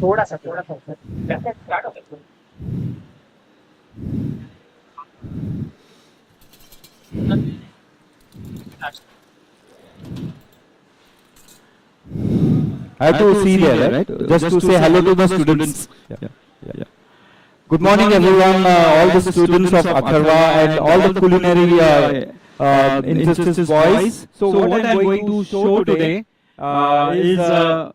थोड़ा सा वैसे स्टार्ट हो सकता I have to see there, right? Just to say hello to the students. Yeah. Yeah. Good morning, everyone, all the students of Atharva and all the culinary interested boys. So what I'm going to show today is a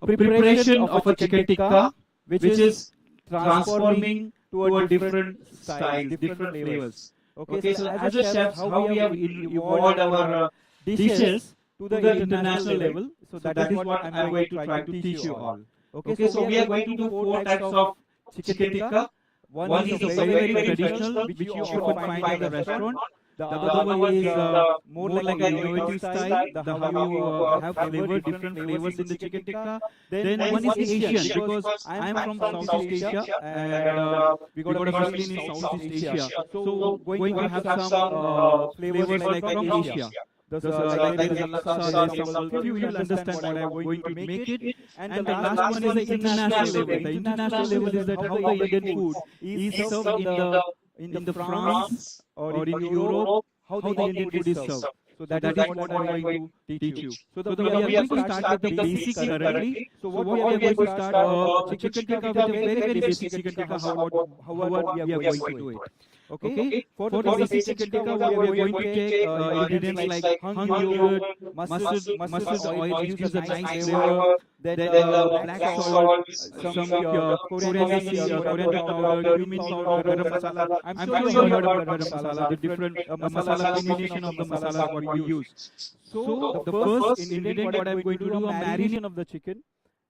preparation of a chicken tikka, which is transforming toward different styles, different flavors. Okay, so as a chefs, how we have evolved our dishes to the international level. So that is what I'm going to try to teach you all. Okay, so we are going to do four types of chicken tikka. One is a very, very traditional, which you often find in the restaurant. The other one is more like an innovative style, the how you have flavor, different flavors in the chicken tikka. Then one is Asian, because I am from Southeast Asia and we got a Michelin in Southeast Asia. So going to have some flavors like from Asia. Like there is a laksa, there is some, few you will understand what I'm going to make it. And the last one is the international level. The international level is that how the Indian food is served in the France or in Europe, how the Indian food is served. So that is what I'm going to teach you. So we are going to start with the basics currently. So what we are going to start chicken tikka with a very, very basic chicken tikka, however we are going to do it. Okay, for the basic chicken tikka, we are going to take ingredients like hung yogurt, mustard oil gives a nice flavor, then black salt, some coriander seed, coriander powder, cumin powder, garam masala. I'm sure you have heard about garam masala, the different masala combination of the masalas what we use. So the first ingredient what I'm going to do a marination of the chicken.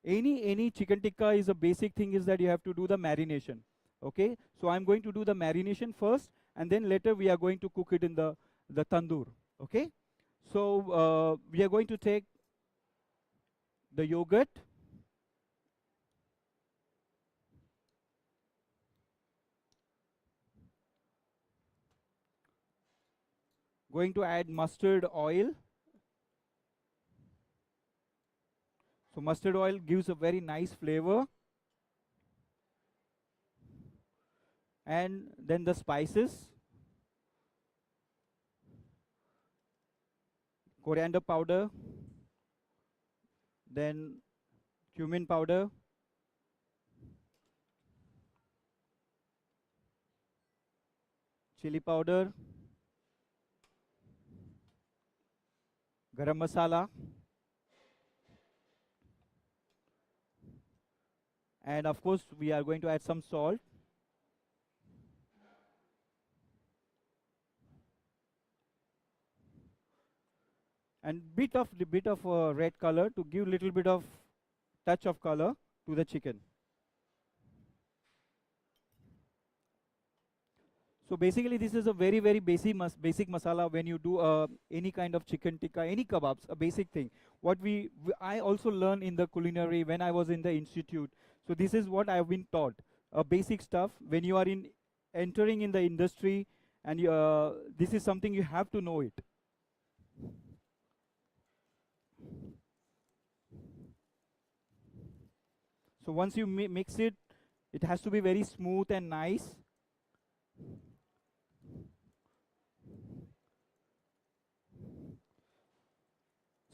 Any chicken tikka is a basic thing is that you have to do the marination. Okay, so I'm going to do the marination first, and then later we are going to cook it in the tandoor. Okay, so we are going to take the yogurt, going to add mustard oil. So mustard oil gives a very nice flavor. And then the spices, coriander powder, then cumin powder, chili powder, garam masala, and of course we are going to add some salt. And bit of red color to give little bit of touch of color to the chicken. So basically this is a very, very basic masala when you do any kind of chicken tikka, any kebabs, a basic thing. What I also learned in the culinary when I was in the institute. So this is what I have been taught, basic stuff. When you are entering in the industry, and this is something you have to know it. So once you mix it, it has to be very smooth and nice.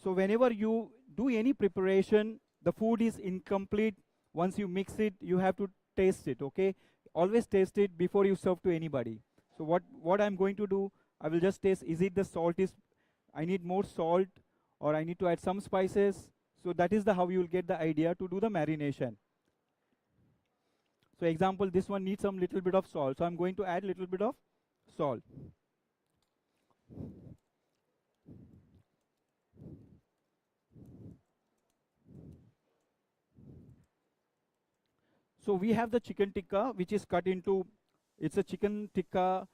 So whenever you do any preparation, the food is incomplete. Once you mix it, you have to taste it, okay? Always taste it before you serve to anybody. So what I'm going to do, I will just taste, is it the salt I need more salt, or I need to add some spices. So that is how you will get the idea to do the marination. So example, this one needs some little bit of salt. So I'm going to add little bit of salt. So we have the chicken tikka, which is cut into, it's a chicken tikka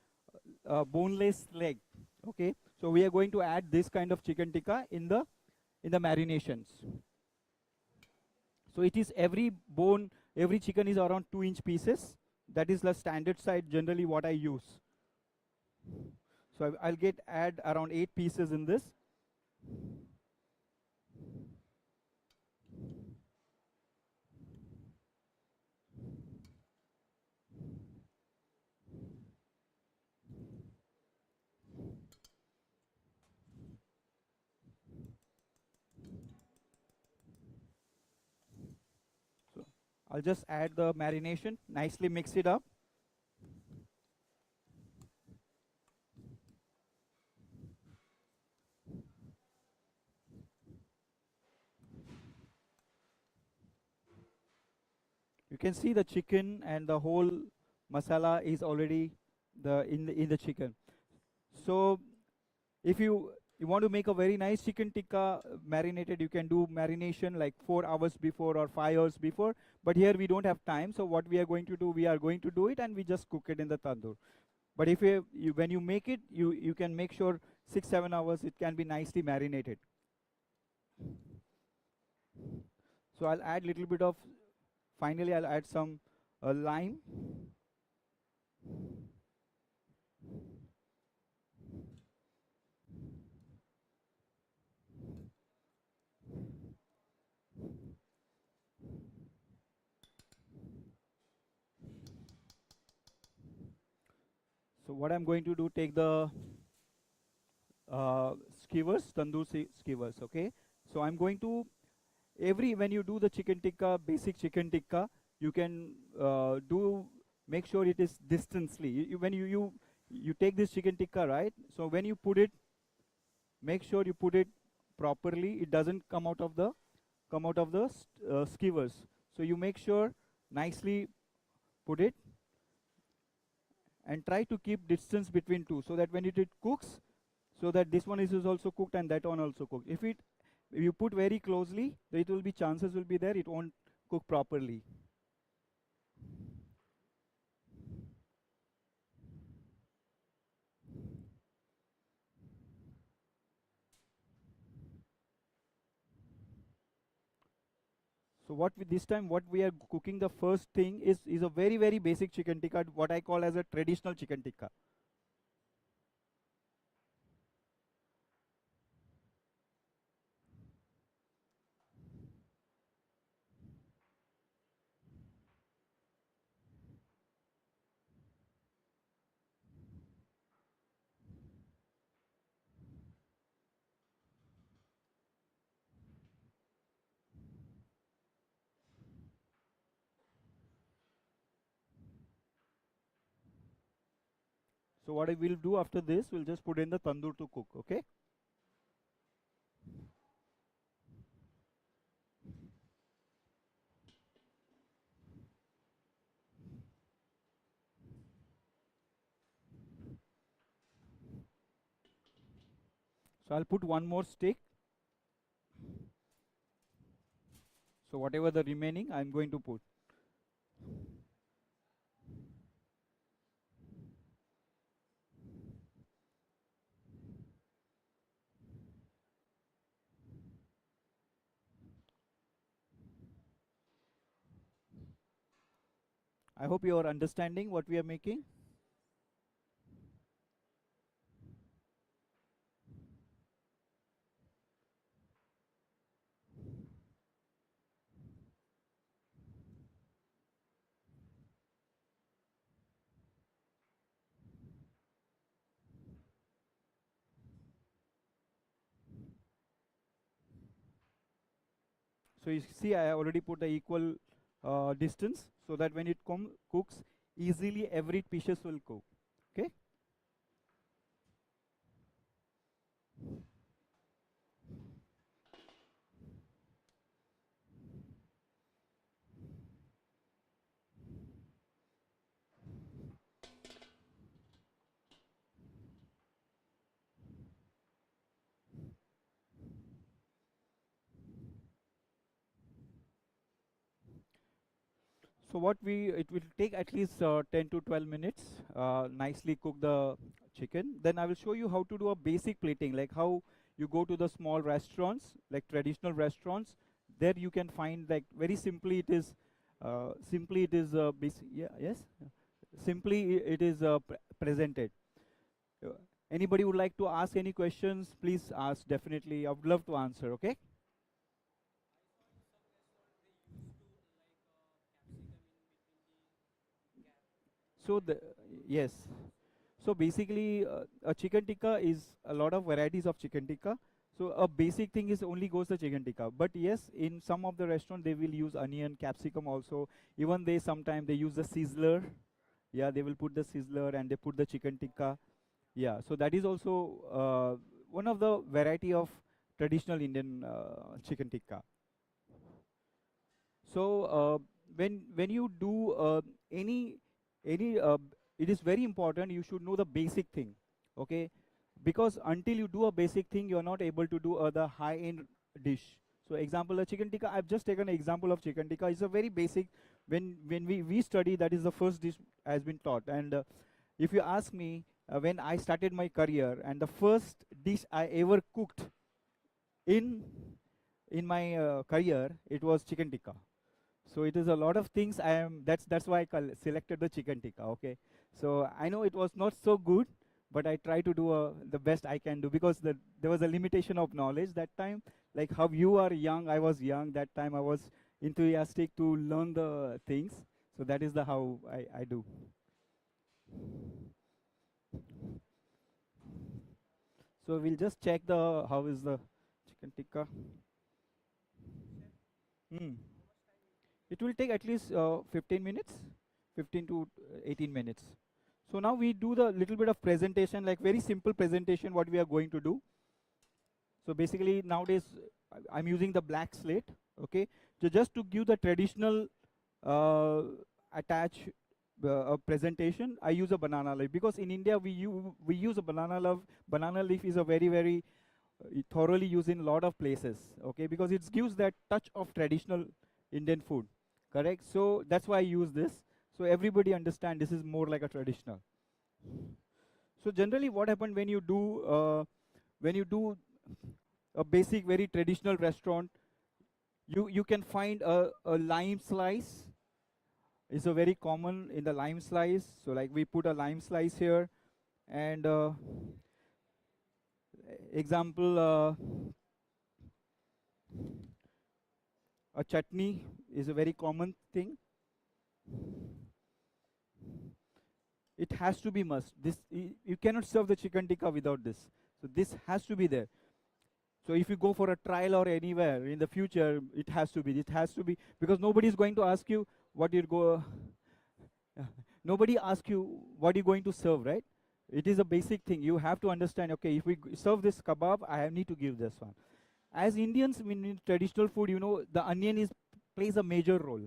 boneless leg. Okay, so we are going to add this kind of chicken tikka in the marinations. So it is every chicken is around 2-inch pieces. That is the standard size generally what I use. So I'll add around 8 pieces in this. I'll just add the marination, nicely mix it up. You can see the chicken and the whole masala is already in the chicken. So if you want to make a very nice chicken tikka marinated, you can do marination like 4 hours before or 5 hours before. But here we don't have time, so what we are going to do, we are going to do it and we just cook it in the tandoor. But if when you make it, you can make sure 6-7 hours it can be nicely marinated. So I'll add little bit of, finally I'll add some lime. So what I'm going to do, take the skewers, tandoor skewers, okay? So I'm going to, when you do the chicken tikka, basic chicken tikka, you can make sure it is distantly. When you take this chicken tikka, right? So when you put it, make sure you put it properly. It doesn't come out of the skewers. So you make sure nicely put it, and try to keep distance between two, so that when it cooks, so that this one is also cooked and that one also cooked. If you put very closely, it will be, chances will be there it won't cook properly. So this time what we are cooking, the first thing is a very basic chicken tikka, what I call as a traditional chicken tikka. So what I will do after this, we'll just put in the tandoor to cook, okay? So I'll put one more stick. So whatever the remaining, I'm going to put. I hope you are understanding what we are making. So you see, I already put the equal distance, so that when it cooks easily, every pieces will cook. Okay. So it will take at least 10 to 12 minutes, nicely cook the chicken. Then I will show you how to do a basic plating, like how you go to the small restaurants, like traditional restaurants. There you can find, like, very simply it is, basic, yeah, yes, simply it is presented. Uh, Anybody would like to ask any questions? Please ask. Definitely, I would love to answer. Okay. So yes. So basically, a chicken tikka is a lot of varieties of chicken tikka. So a basic thing is only goes the chicken tikka. But yes, in some of the restaurants they will use onion, capsicum also. Even they sometimes they use the sizzler. Yeah, they will put the sizzler and they put the chicken tikka. Yeah, so that is also one of the variety of traditional Indian chicken tikka. So when you do any, it is very important. You should know the basic thing, okay? Because until you do a basic thing, you are not able to do the high-end dish. So example, a chicken tikka. I've just taken an example of chicken tikka. It's a very basic. When we study, that is the first dish has been taught. And if you ask me, when I started my career, and the first dish I ever cooked in my career, it was chicken tikka. So it is a lot of things. That's why I selected the chicken tikka. Okay. So I know it was not so good, but I try to do the best I can do because there was a limitation of knowledge that time. Like how you are young, I was young that time. I was enthusiastic to learn the things. So that is the how I do. So we'll just check the how is the chicken tikka. Hmm. It will take at least 15 minutes, 15 to 18 minutes. So now we do the little bit of presentation, like very simple presentation, what we are going to do. So basically nowadays I'm using the black slate, okay? So just to give the traditional attach presentation, I use a banana leaf because in India we use a banana leaf. Banana leaf is a very thoroughly used in a lot of places, okay? Because it gives that touch of traditional Indian food. Correct. So that's why I use this. So everybody understand this is more like a traditional. So generally, what happened when you do a basic, very traditional restaurant, you can find a lime slice. It's a very common in the lime slice. So like we put a lime slice here, and example. A chutney is a very common thing. It has to be must. This you cannot serve the chicken tikka without this. So this has to be there. So if you go for a trial or anywhere in the future, it has to be. It has to be because nobody is going to ask you what you go. Nobody asks you what you're going to serve, right? It is a basic thing. You have to understand. Okay, if we serve this kebab, I need to give this one. As Indians, in traditional food, you know, the onion plays a major role.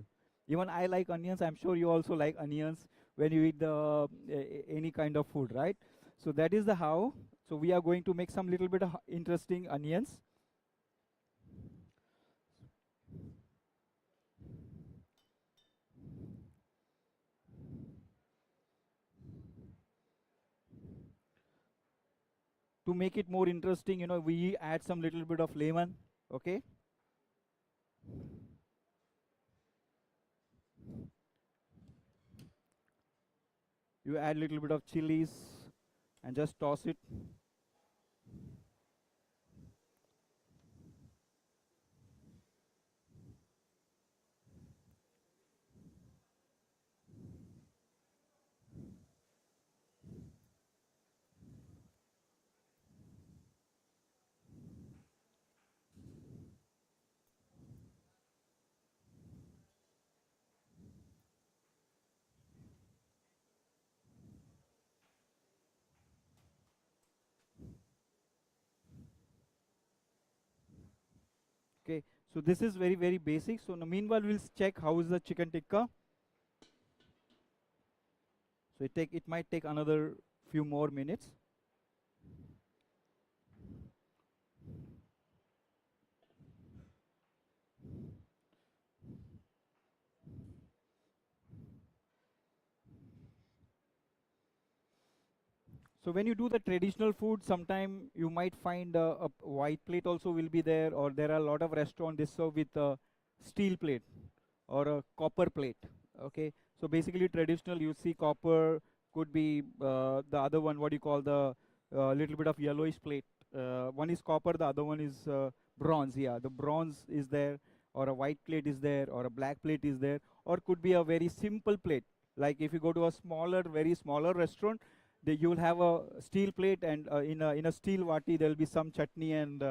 Even I like onions. I'm sure you also like onions when you eat any kind of food, right? So that is the how. So we are going to make some little bit of interesting onions. To make it more interesting, you know, we add some little bit of lemon, okay? You add little bit of chilies and just toss it. Okay, so this is very basic. So now meanwhile, we'll check how is the chicken tikka. So it might take another few more minutes. So when you do the traditional food, sometime you might find a white plate also will be there, or there are a lot of restaurants they serve with a steel plate or a copper plate. Okay, so basically traditional you see copper could be the other one. What do you call the little bit of yellowish plate? One is copper, the other one is bronze. Yeah, the bronze is there, or a white plate is there, or a black plate is there, or could be a very simple plate. Like if you go to a very smaller restaurant, you will have a steel plate, and in a steel vati there will be some chutney and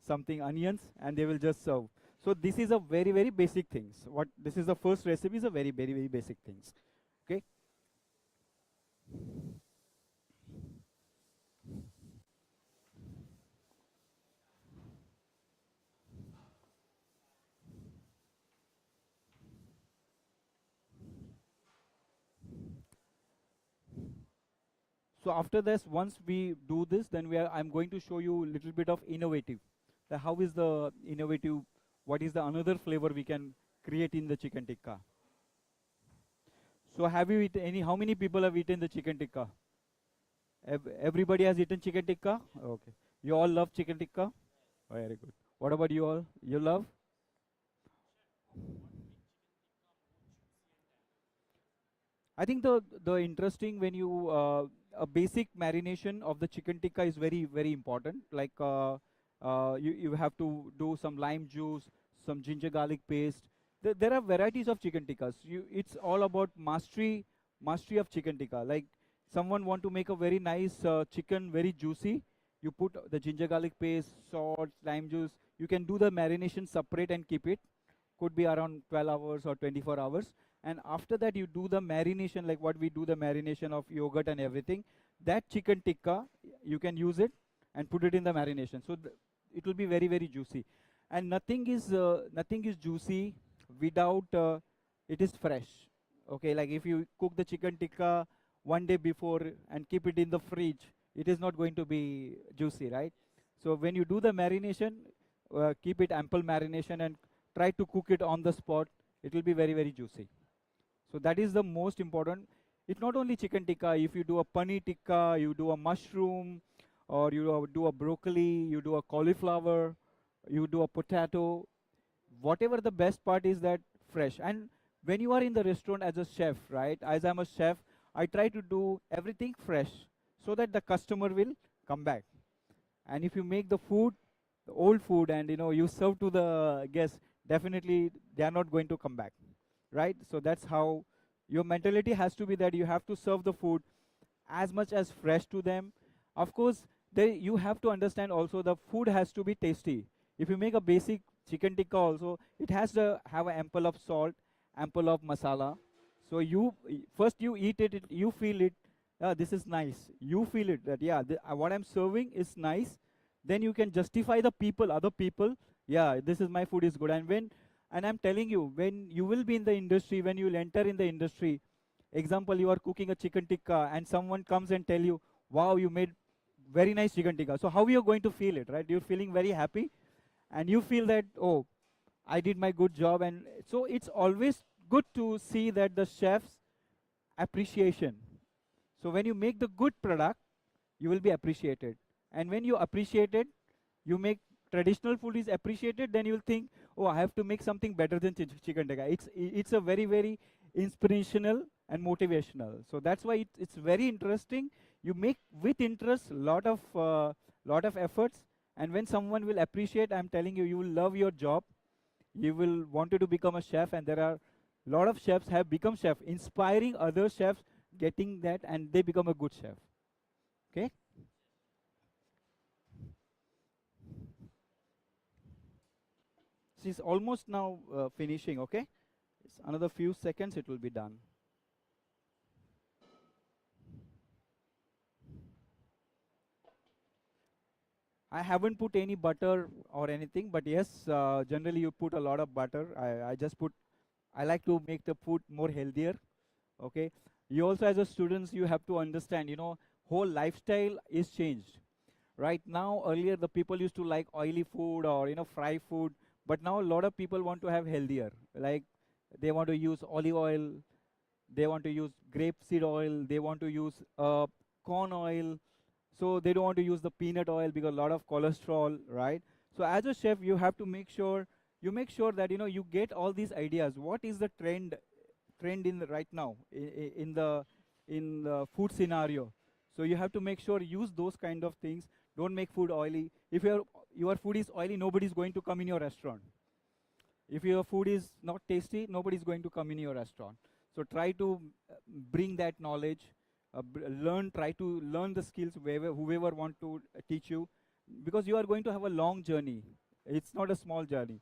something onions, and they will just serve. So this is a very, very basic things. What this is the first recipe is a very, very, very basic things. Okay. So after this, once we do this, then I'm going to show you a little bit of innovative. How is the innovative? What is the another flavor we can create in the chicken tikka? So have you eaten any? How many people have eaten the chicken tikka? Everybody has eaten chicken tikka. Okay. You all love chicken tikka. Very good. What about you all? You love? I think the interesting when you a basic marination of the chicken tikka is very, very important. Like you have to do some lime juice, some ginger garlic paste. There are varieties of chicken tikkas. It's all about mastery of chicken tikka. Like someone want to make a very nice chicken, very juicy. You put the ginger garlic paste, salt, lime juice. You can do the marination separate and keep it. Could be around 12 hours or 24 hours. And after that, you do the marination, like what we do the marination of yogurt and everything. That chicken tikka, you can use it and put it in the marination. So it will be very, very juicy. And nothing is juicy without it is fresh. Okay, like if you cook the chicken tikka one day before and keep it in the fridge, it is not going to be juicy, right? So when you do the marination, keep it ample marination and try to cook it on the spot. It will be very, very juicy. So that is the most important. It's not only chicken tikka. If you do a paneer tikka, you do a mushroom, or you do a broccoli, you do a cauliflower, you do a potato. Whatever the best part is that fresh. And when you are in the restaurant as a chef, right? As I'm a chef, I try to do everything fresh so that the customer will come back. And if you make the food, the old food, and you serve to the guests, definitely they are not going to come back, right? So that's how your mentality has to be, that you have to serve the food as much as fresh to them. Of course, you have to understand also the food has to be tasty. If you make a basic chicken tikka also, it has to have an ample of salt, ample of masala. So you first you eat it, you feel it. This is nice. You feel it that what I'm serving is nice. Then you can justify the people, other people. Yeah, this is my food is good. And I'm telling you, when you will be in the industry, when you will enter in the industry, example, you are cooking a chicken tikka and someone comes and tell you, wow, you made very nice chicken tikka. So how you're going to feel it, right? You're feeling very happy and you feel that, oh, I did my good job. And so it's always good to see that the chef's appreciation. So when you make the good product, you will be appreciated. And when you appreciate it, you make traditional food is appreciated, then you'll think, oh, I have to make something better than chicken tikka. It's a very, very inspirational and motivational. So that's why it's very interesting. You make with interest lot of efforts, and when someone will appreciate, I'm telling you, you will love your job. You will want to become a chef, and there are a lot of chefs have become chef, inspiring other chefs, getting that, and they become a good chef. Okay. She's almost now finishing, okay? It's another few seconds, it will be done. I haven't put any butter or anything, but yes, generally you put a lot of butter. I like to make the food more healthier, okay? You also as a students, you have to understand, whole lifestyle is changed. Right now, earlier the people used to like oily food or, fry food. But now a lot of people want to have healthier. Like they want to use olive oil, they want to use grapeseed oil, they want to use corn oil. So they don't want to use the peanut oil because a lot of cholesterol, right? So as a chef, you have to make sure that you get all these ideas. What is the trend in right now in the food scenario? So you have to make sure use those kind of things. Don't make food oily. If your food is oily, nobody's going to come in your restaurant. If your food is not tasty, nobody's going to come in your restaurant. So try to bring that knowledge, try to learn the skills whoever want to teach you. because you are going to have a long journey. It's not a small journey.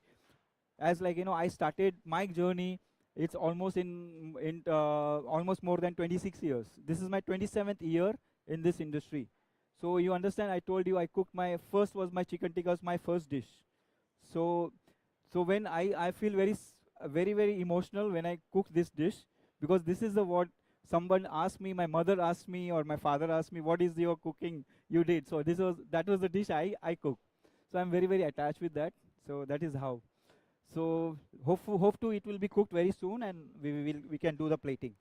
As like, I started my journey, it's almost in almost more than 26 years. This is my 27th year in this industry. So you understand, I told you I cooked my first was my chicken tikka was my first dish. So when I feel very very emotional when I cook this dish, because this is the what someone asked me, my mother asked me or my father asked me, what is your cooking you did? So that was the dish I cooked. So I'm very very attached with that. So that is how. So hope to it will be cooked very soon, and we can do the plating.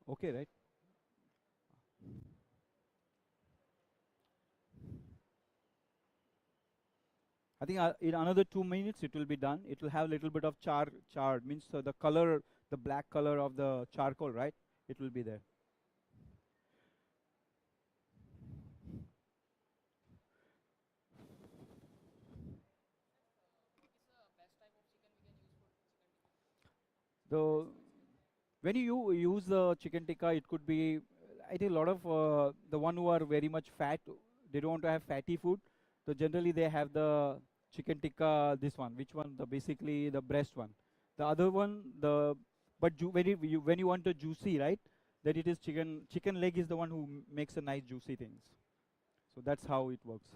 Okay, right? I think in another 2 minutes it will be done. It will have a little bit of char means the color, the black color of the charcoal, right? It will be there. The when you use the chicken tikka, it could be, I think a lot of the one who are very much fat, they don't want to have fatty food. So generally they have the chicken tikka, this one, which one? The basically the breast one. The other one, when you want a juicy, right? That it is chicken leg is the one who makes a nice juicy things. So that's how it works.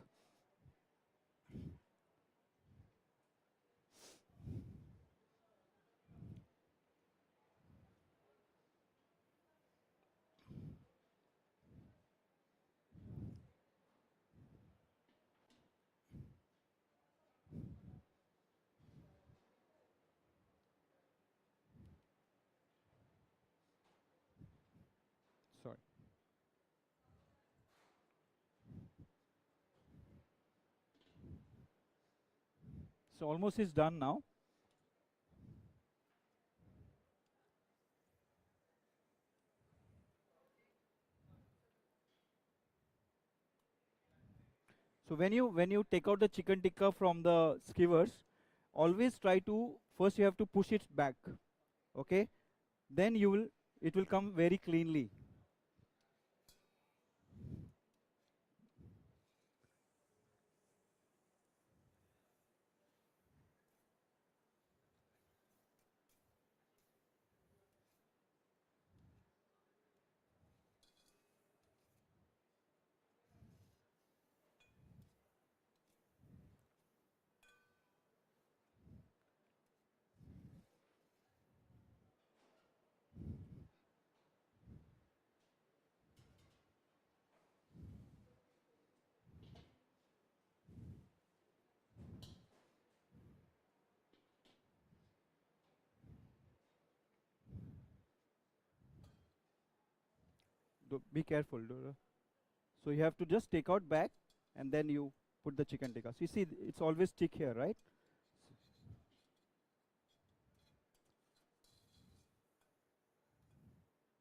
Sorry. So almost is done now. So when you take out the chicken tikka from the skewers, always try to first you have to push it back, okay? Then it will come very cleanly. Be careful. So you have to just take out back and then you put the chicken tikka. So you see it's always stick here, right?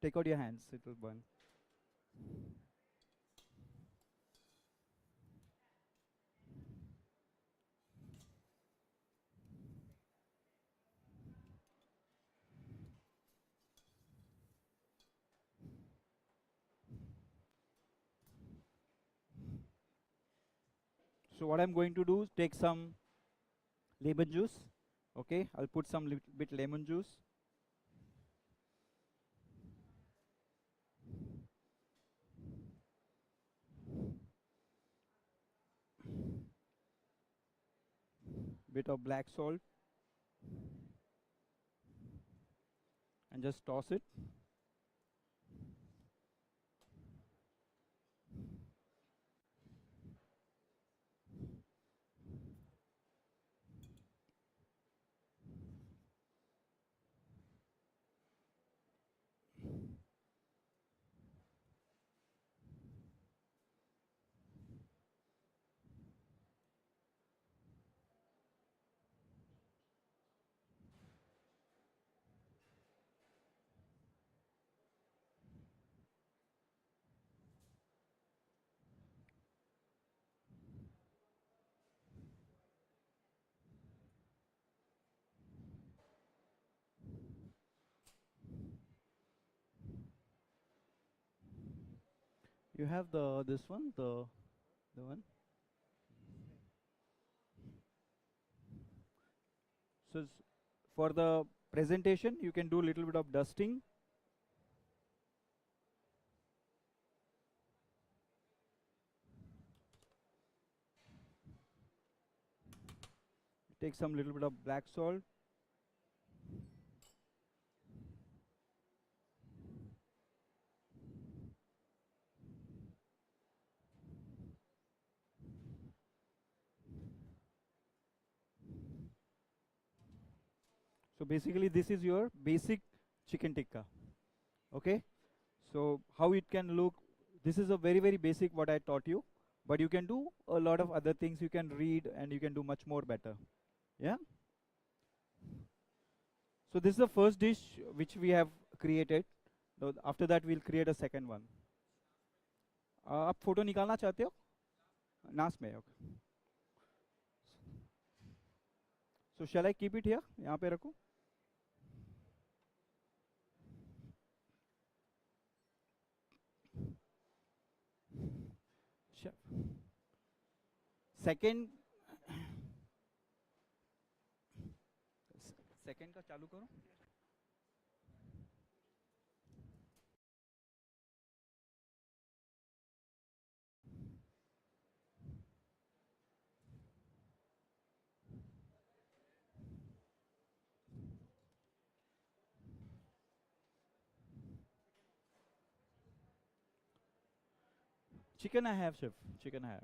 Take out your hands, it will burn. So what I'm going to do is take some lemon juice. Okay, I'll put some bit lemon juice. Bit of black salt and just toss it. You have this one, the one. So for the presentation, you can do a little bit of dusting. Take some little bit of black salt. So basically this is your basic chicken tikka. Okay? So how it can look, this is a very, very basic what I taught you, but you can do a lot of other things. You can read and you can do much more better. Yeah? So this is the first dish which we have created. After that we'll create a second one. आप photo निकालना चाहते हो? नास में, okay. So shall I keep it here? यहाँ पे रखूं? Chef. Second का चालू करो. Chicken I have, chef. Chicken I have.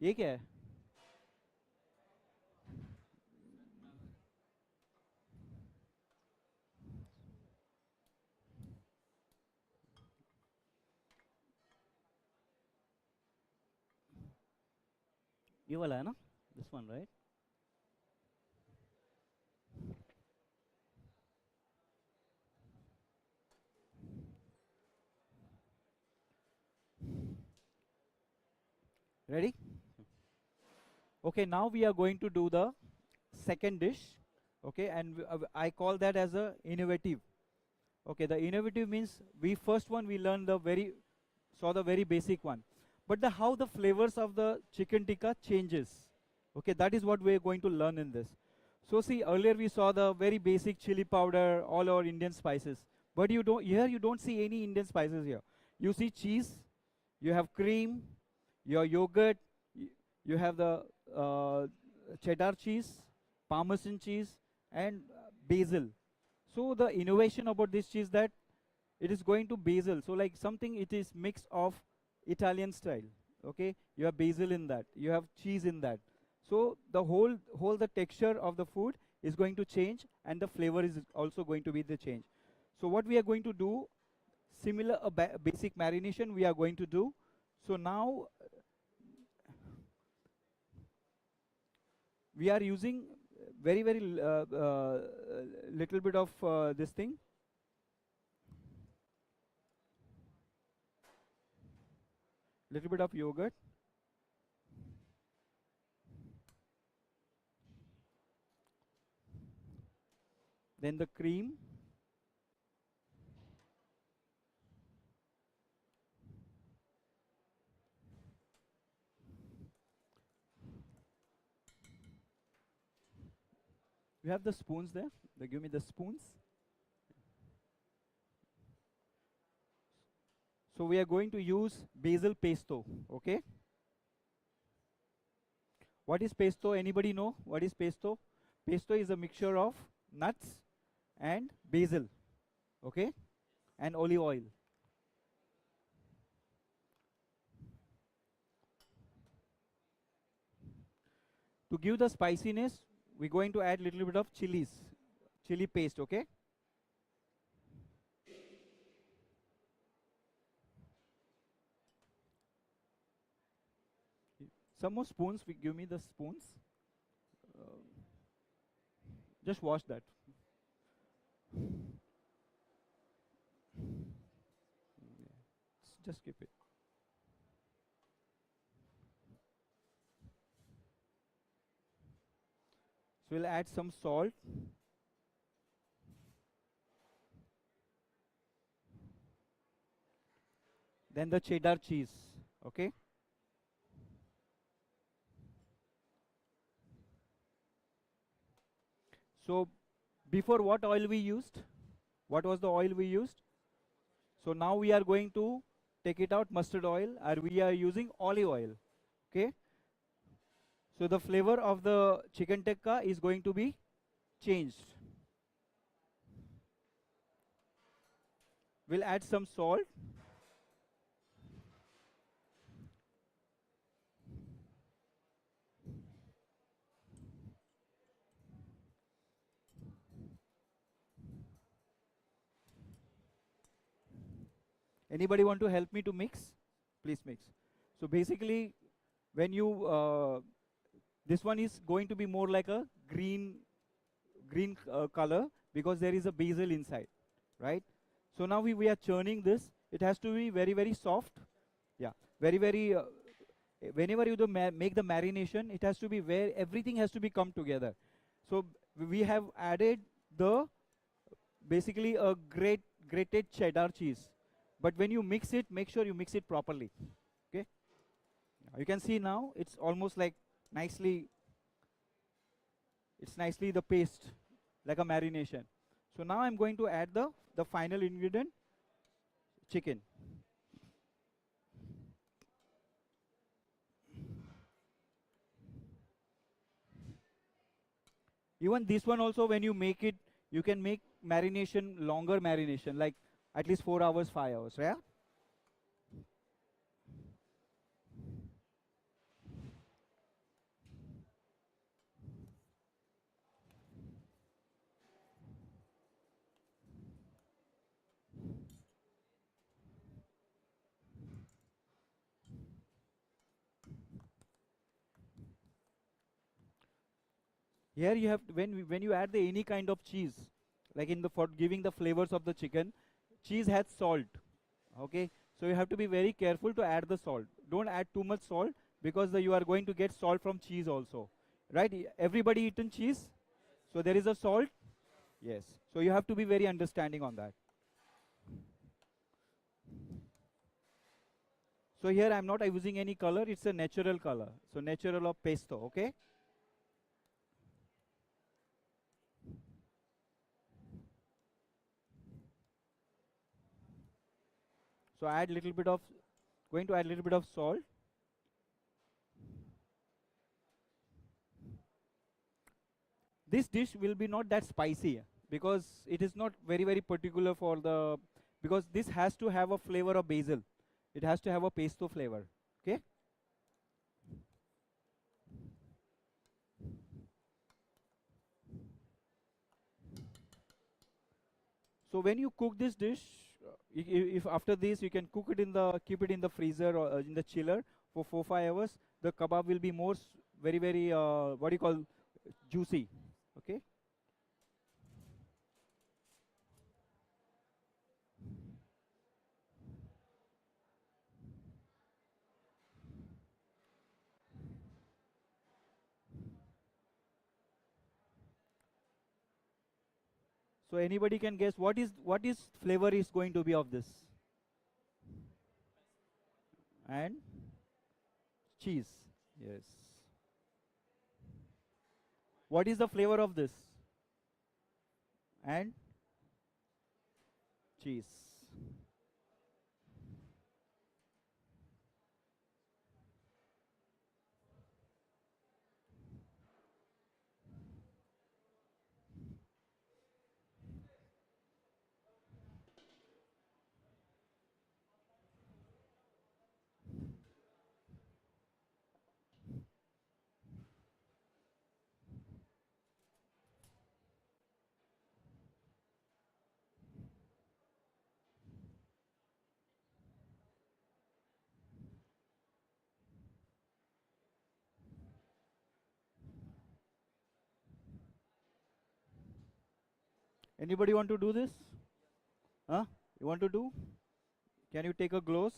ये क्या है? ये वाला है ना? This one, right? Ready? Okay, now we are going to do the second dish. Okay, and I call that as a innovative. Okay, the innovative means we first one we learned saw the very basic one, but how the flavors of the chicken tikka changes. Okay, that is what we are going to learn in this. So see, earlier we saw the very basic chili powder, all our Indian spices, but you don't see any Indian spices here. You see cheese, you have cream, your yogurt, you have the cheddar cheese, parmesan cheese, and basil. So the innovation about this cheese that it is going to basil. So like something it is mix of Italian style. Okay, you have basil in that, you have cheese in that. So the whole the texture of the food is going to change, and the flavor is also going to be the change. So what we are going to do, similar a basic marination we are going to do. So now we are using very little bit of this thing. Little bit of yogurt. Then the cream. You have the spoons there? They give me the spoons. So we are going to use basil pesto, okay? What is pesto? Anybody know what is pesto? Pesto is a mixture of nuts and basil, okay? And olive oil. To give the spiciness, we're going to add little bit of chili paste, okay? Some more spoons, give me the spoons. Just wash that. Just keep it. So we'll add some salt. Then the cheddar cheese, okay? So before, what oil we used? What was the oil we used? So now we are going to take it out, mustard oil, or we are using olive oil, okay? So the flavor of the chicken tikka is going to be changed. We'll add some salt. Anybody want to help me to mix? Please mix. So basically, when you, this one is going to be more like a green color because there is a basil inside, right? So now we are churning this. It has to be very soft. Yeah, whenever you make the marination, it has to be where everything has to be come together. So we have added the basically a grated cheddar cheese. But when you mix it, make sure you mix it properly. Okay? You can see now it's almost like nicely the paste, like a marination. So now I'm going to add the final ingredient, chicken. Even this one also, when you make it, you can make marination, longer marination, like at least 4 hours, 5 hours, right? Here you have, when you add the any kind of cheese, like in the, for giving the flavors of the chicken, cheese has salt. Okay, so you have to be very careful to add the salt. Don't add too much salt, because you are going to get salt from cheese also, right? Everybody eaten cheese, so there is a salt. Yes, so you have to be very understanding on that. So here I'm not using any color, it's a natural color. So natural of pesto, okay? So add little bit of, going to add little bit of salt. This dish will be not that spicy, because it is not very particular for the, because this has to have a flavor of basil. It has to have a pesto flavor, okay? So when you cook this dish, if after this you can cook it in the, keep it in the freezer or in the chiller for 4-5 hours, the kebab will be more very what do you call, juicy, okay? So anybody can guess what is flavor is going to be of this? And cheese. Yes. What is the flavor of this? And cheese. Anybody want to do this? Huh? You want to do? Can you take a gloves?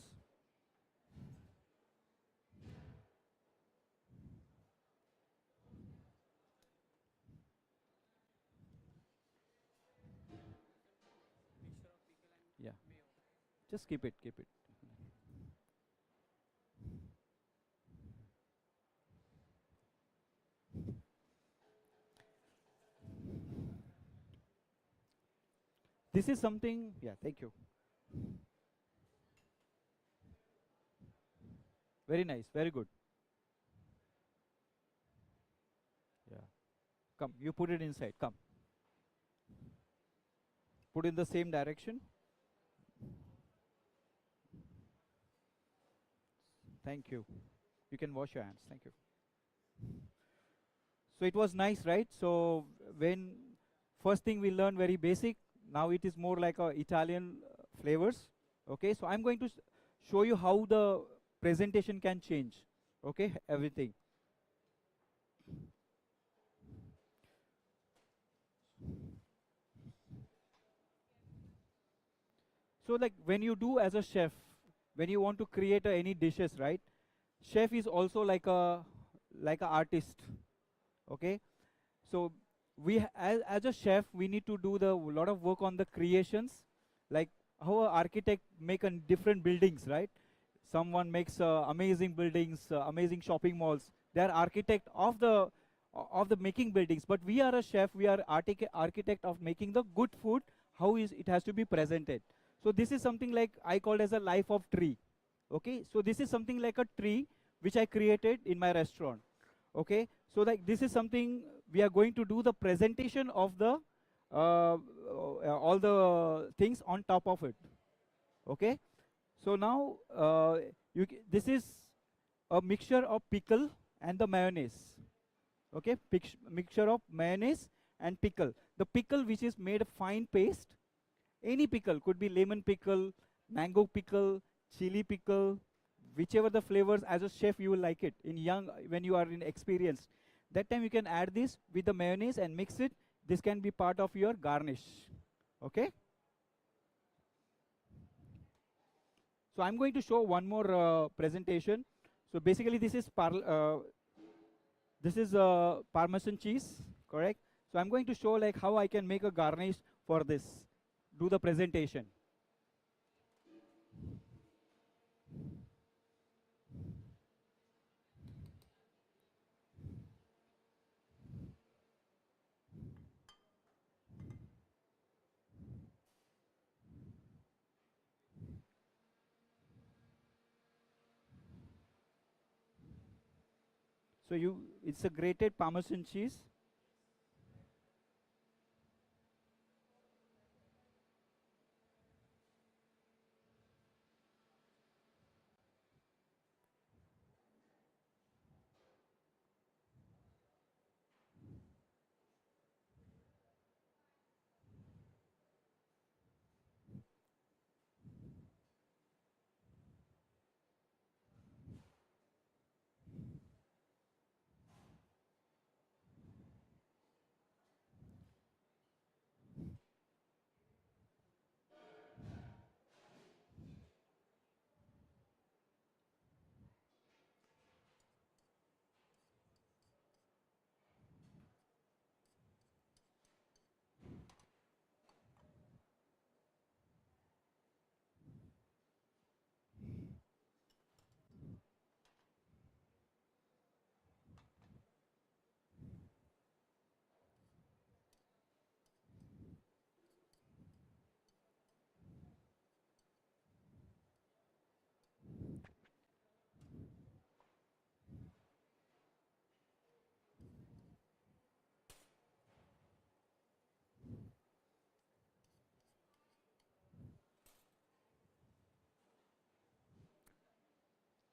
Yeah. Just keep it, keep it. This is something, yeah, thank you. Very nice, very good. Yeah. Come, you put it inside, come. Put in the same direction. Thank you. You can wash your hands, thank you. So it was nice, right? So when first thing we learned very basic, now it is more like Italian flavors. Okay, so I'm going to show you how the presentation can change. Okay, everything. So like when you do as a chef, when you want to create any dishes, right? Chef is also like a artist. Okay, so as a chef we need to do the lot of work on the creations, like how an architect make a different buildings, right? Someone makes amazing buildings, amazing shopping malls. They are architect of the making buildings, but we are a chef, we are architect of making the good food, how is it has to be presented. So this is something like I called as a life of tree. Okay, so this is something like a tree which I created in my restaurant. Okay, so like this is something we are going to do the presentation of the all the things on top of it. Okay, so now this is a mixture of pickle and the mayonnaise. Okay, mixture of mayonnaise and pickle. The pickle which is made a fine paste. Any pickle, could be lemon pickle, mango pickle, chili pickle, whichever the flavors as a chef you will like it. In young, when you are in experienced, That time you can add this with the mayonnaise and mix it. This can be part of your garnish. Okay? So I'm going to show one more presentation. So basically this is Parmesan cheese, correct? So I'm going to show like how I can make a garnish for this. Do the presentation. So it's a grated Parmesan cheese.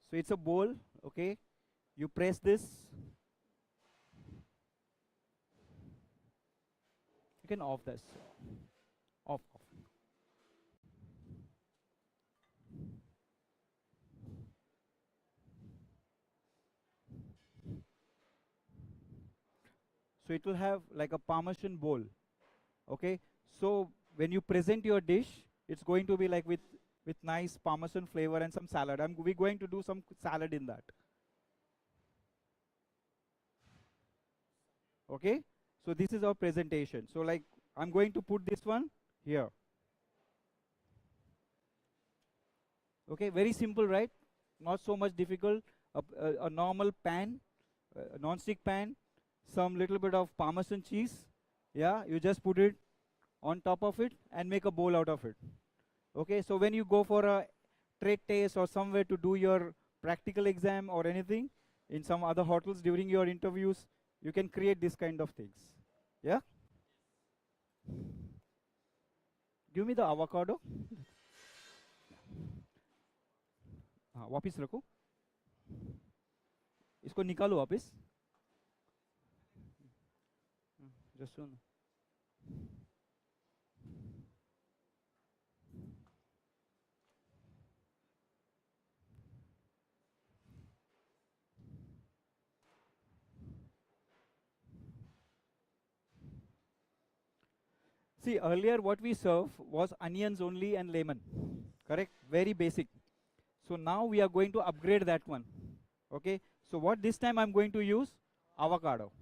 So it's a bowl, okay? You press this. You can off this. Off. So it will have like a Parmesan bowl, okay? So when you present your dish, it's going to be like with nice Parmesan flavor and some salad. We're going to do some salad in that. Okay? So this is our presentation. So like I'm going to put this one here. Okay, very simple, right? Not so much difficult. A normal pan, a non-stick pan, some little bit of Parmesan cheese. Yeah, you just put it on top of it and make a bowl out of it. Okay, so when you go for a trade test or somewhere to do your practical exam or anything in some other hotels during your interviews, you can create this kind of things. Yeah? Give me the avocado. हाँ वापिस रखो इसको निकालो वापिस just soon. See, earlier what we serve was onions only and lemon, correct? Very basic. So now we are going to upgrade that one. Okay, so what this time I'm going to use? Avocado.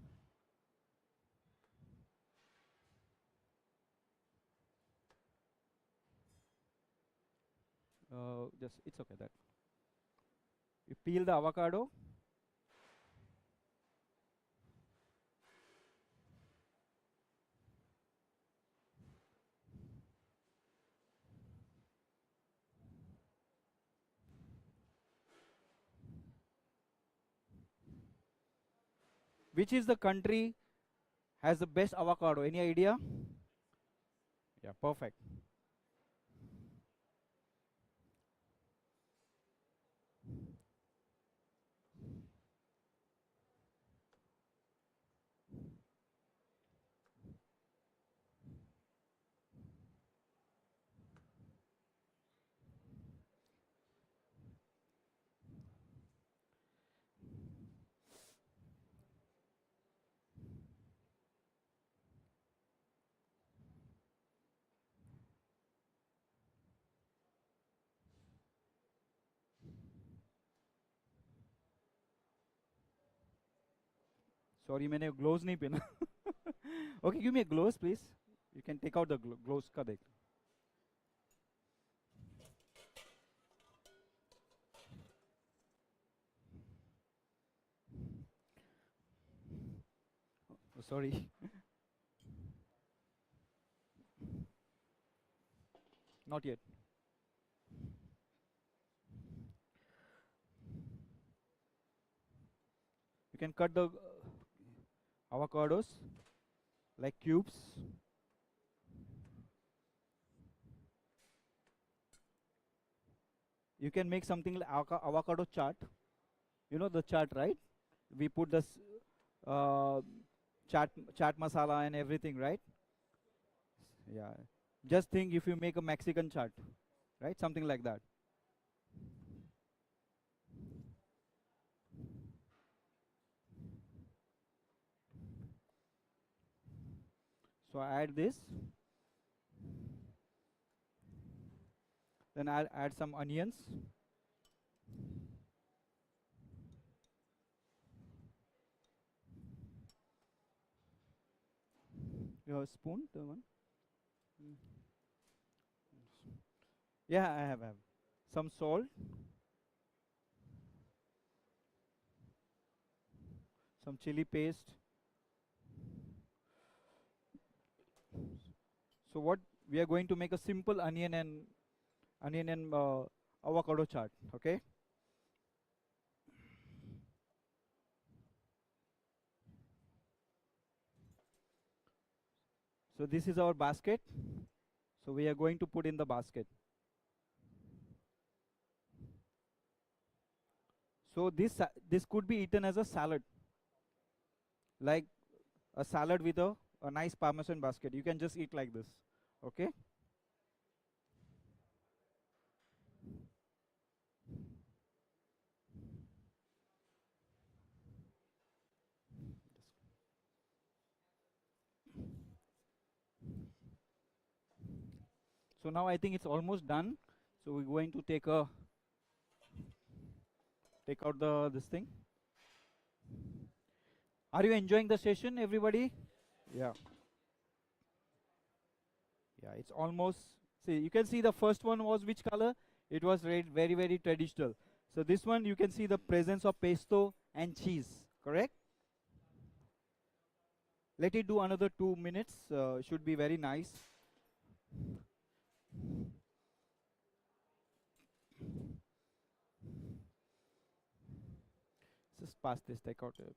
Just it's okay that. You peel the avocado. Which is the country has the best avocado? Any idea? Yeah, perfect. Sorry, मैंने gloves नहीं पहना. Okay, give me a gloves, please. You can take out the gloves का देख. Oh, sorry. Not yet. You can cut the avocados like cubes. You can make something like avocado chaat. You know the chaat, right? We put this chaat masala and everything, right? Yeah. Just think if you make a Mexican chaat, right? Something like that. So I add this. Then I'll add some onions. Your spoon, the one. Yeah, I have. Some salt. Some chili paste. So what we are going to make a simple onion and avocado chaat, okay? So this is our basket. So we are going to put in the basket. So this could be eaten as a salad, like a salad with a nice parmesan basket. You can just eat like this, okay? So now I think it's almost done. So we're going to take out this thing. Are you enjoying the session, everybody? Yeah. Yeah, it's almost, see, you can see the first one was which color? It was red, very, very traditional. So this one, you can see the presence of pesto and cheese, correct? Let it do another 2 minutes, should be very nice. Just pass this, take out it.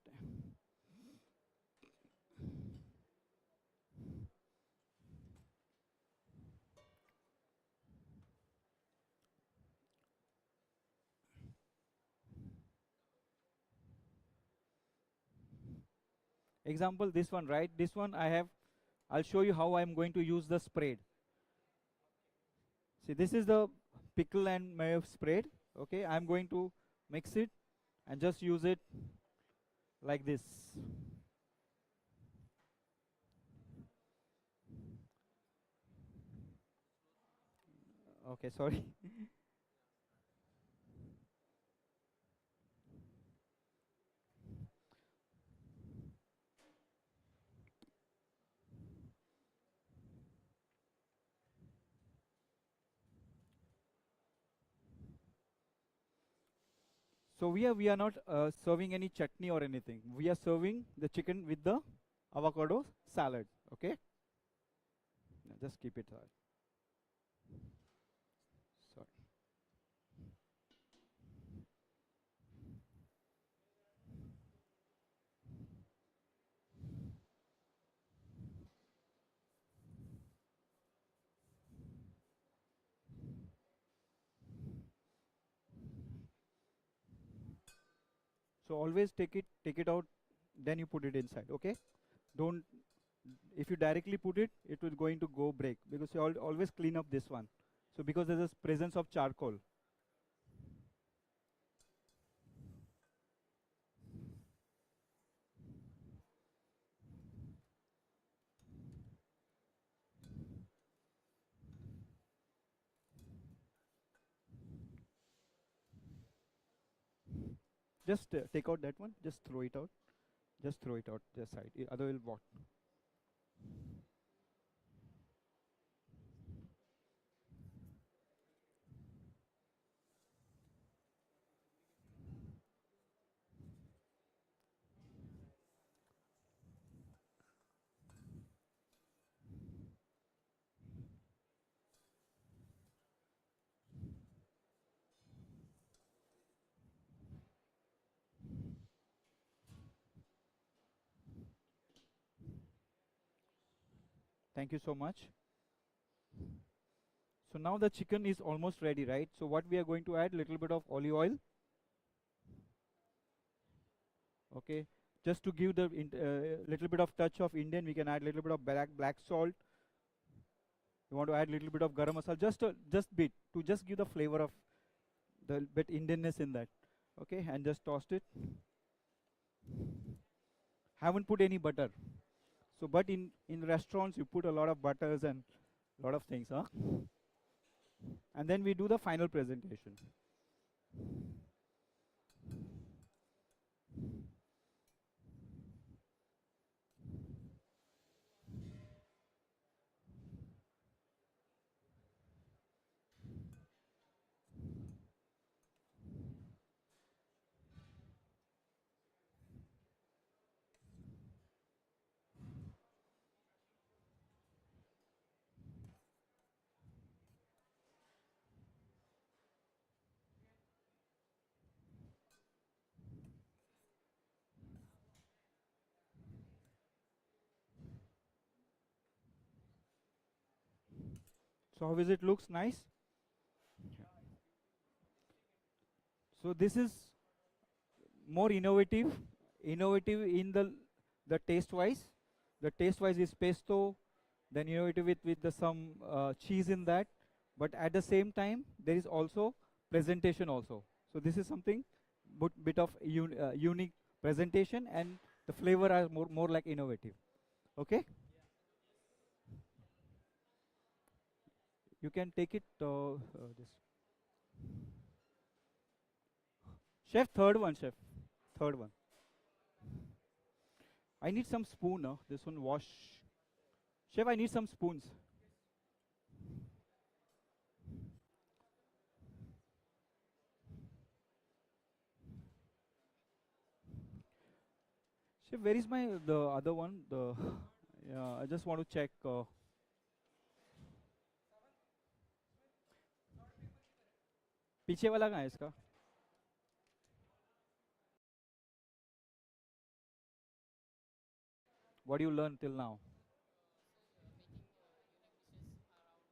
Example, this one, right? This one I'll show you how I'm going to use the spread. See, this is the pickle and mayo spread. Okay, I'm going to mix it and just use it like this. Okay, sorry. So we are not serving any chutney or anything. We are serving the chicken with the avocado salad. Okay. Now just keep it. Sorry. So always take it out, then you put it inside. Okay. Don't. If you directly put it, it will going to go break because you always clean up this one. So because there's a presence of charcoal. Just take out that one. Just throw it out. Just throw it out the side. Other will what? Thank you so much. So now the chicken is almost ready, right? So what we are going to add, little bit of olive oil. Okay, just to give the little bit of touch of Indian, we can add little bit of black salt. You want to add little bit of garam masala, just bit to just give the flavor of the bit Indianness in that. Okay, and just tossed it. Haven't put any butter. So, but in restaurants you put a lot of butters and lot of things, huh? And then we do the final presentation. So how is it? Looks nice. Yeah. So this is more innovative in the taste wise. The taste wise is pesto, then innovative with the some cheese in that. But at the same time, there is also presentation also. So this is something bit of unique presentation, and the flavor are more like innovative. Okay, you can take it. This chef, third one, chef, third one. I need some spoon. This one wash. Chef, I need some spoons. Chef, where is the other one? The yeah, I just want to check. पीछे वाला कहाँ है इसका? What do you learn till now?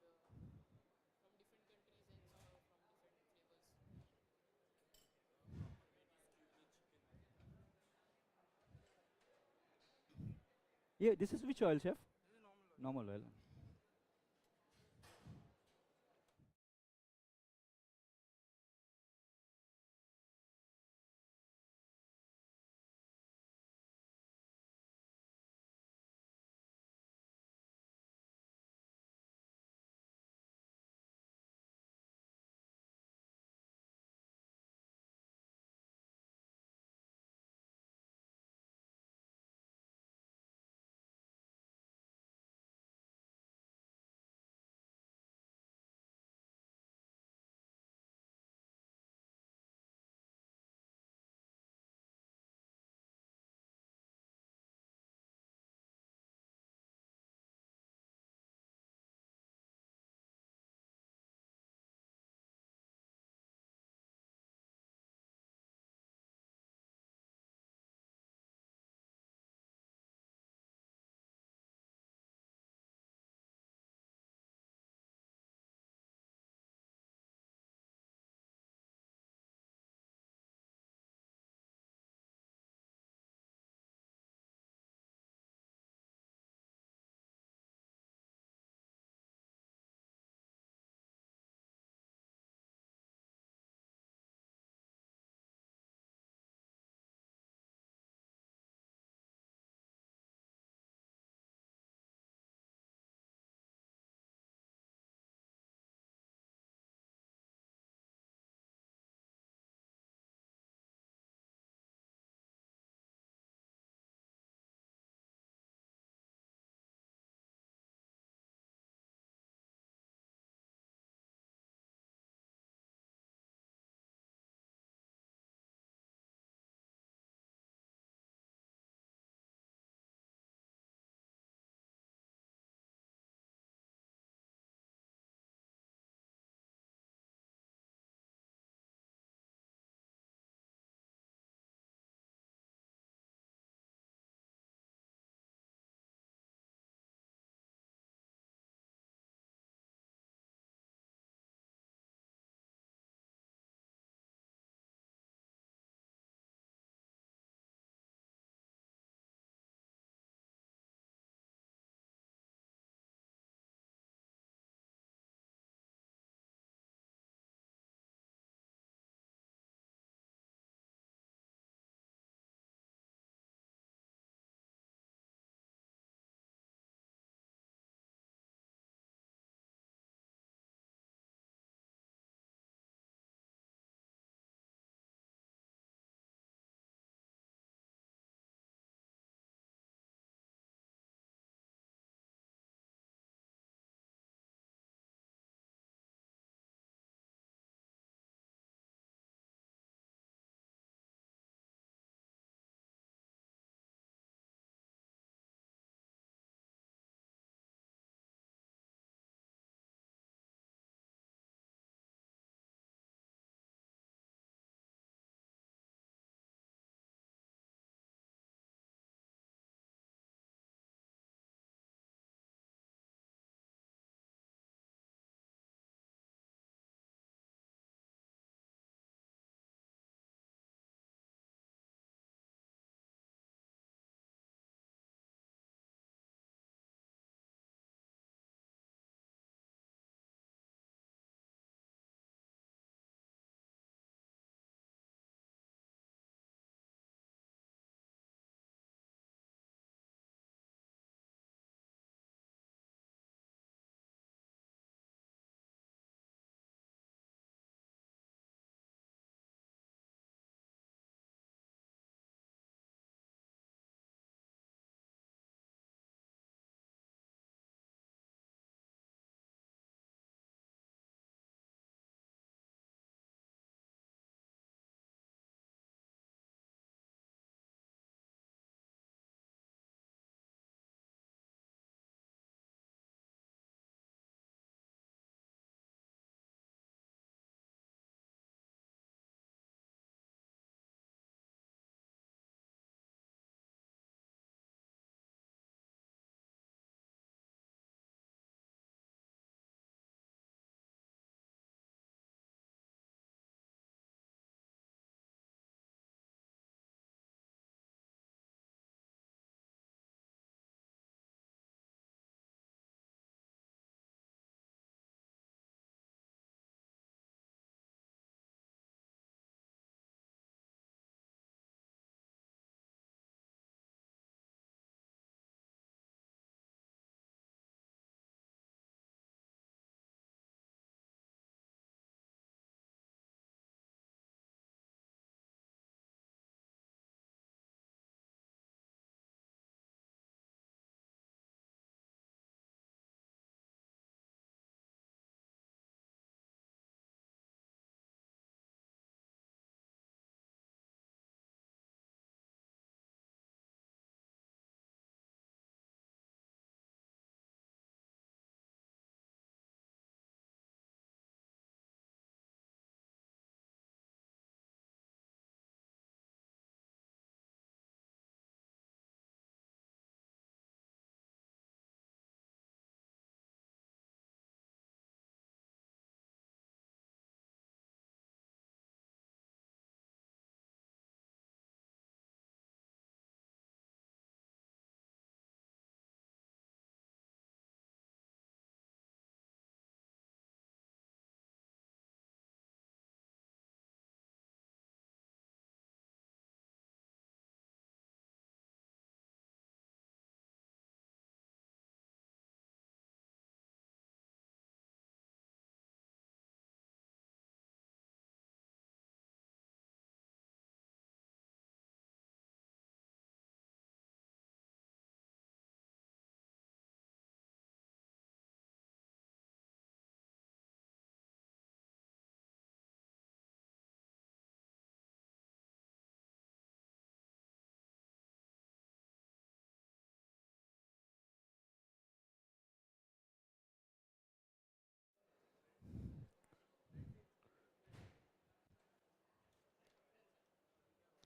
Making unique dishes around from different countries and from different flavors. Yeah, this is which oil, chef? Normal oil.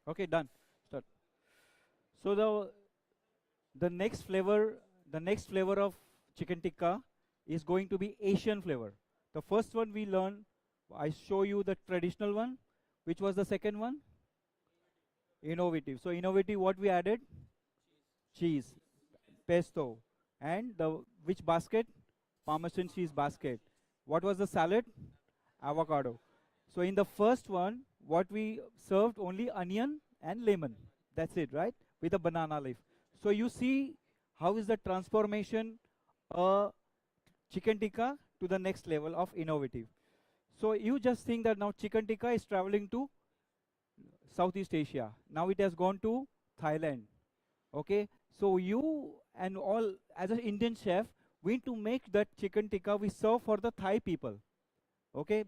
Okay, done. Start. So the next flavor of chicken tikka is going to be Asian flavor. The first one we learn, I show you the traditional one. Which was the second one? Innovative. So innovative, what we added? Cheese, pesto, and the which basket? Parmesan cheese basket. What was the salad? Avocado. So in the first one, what we served only onion and lemon. That's it, right? With a banana leaf. So you see how is the transformation chicken tikka to the next level of innovative. So you just think that now chicken tikka is traveling to Southeast Asia. Now it has gone to Thailand. Okay, so you and all as an Indian chef, we need to make that chicken tikka we serve for the Thai people. Okay,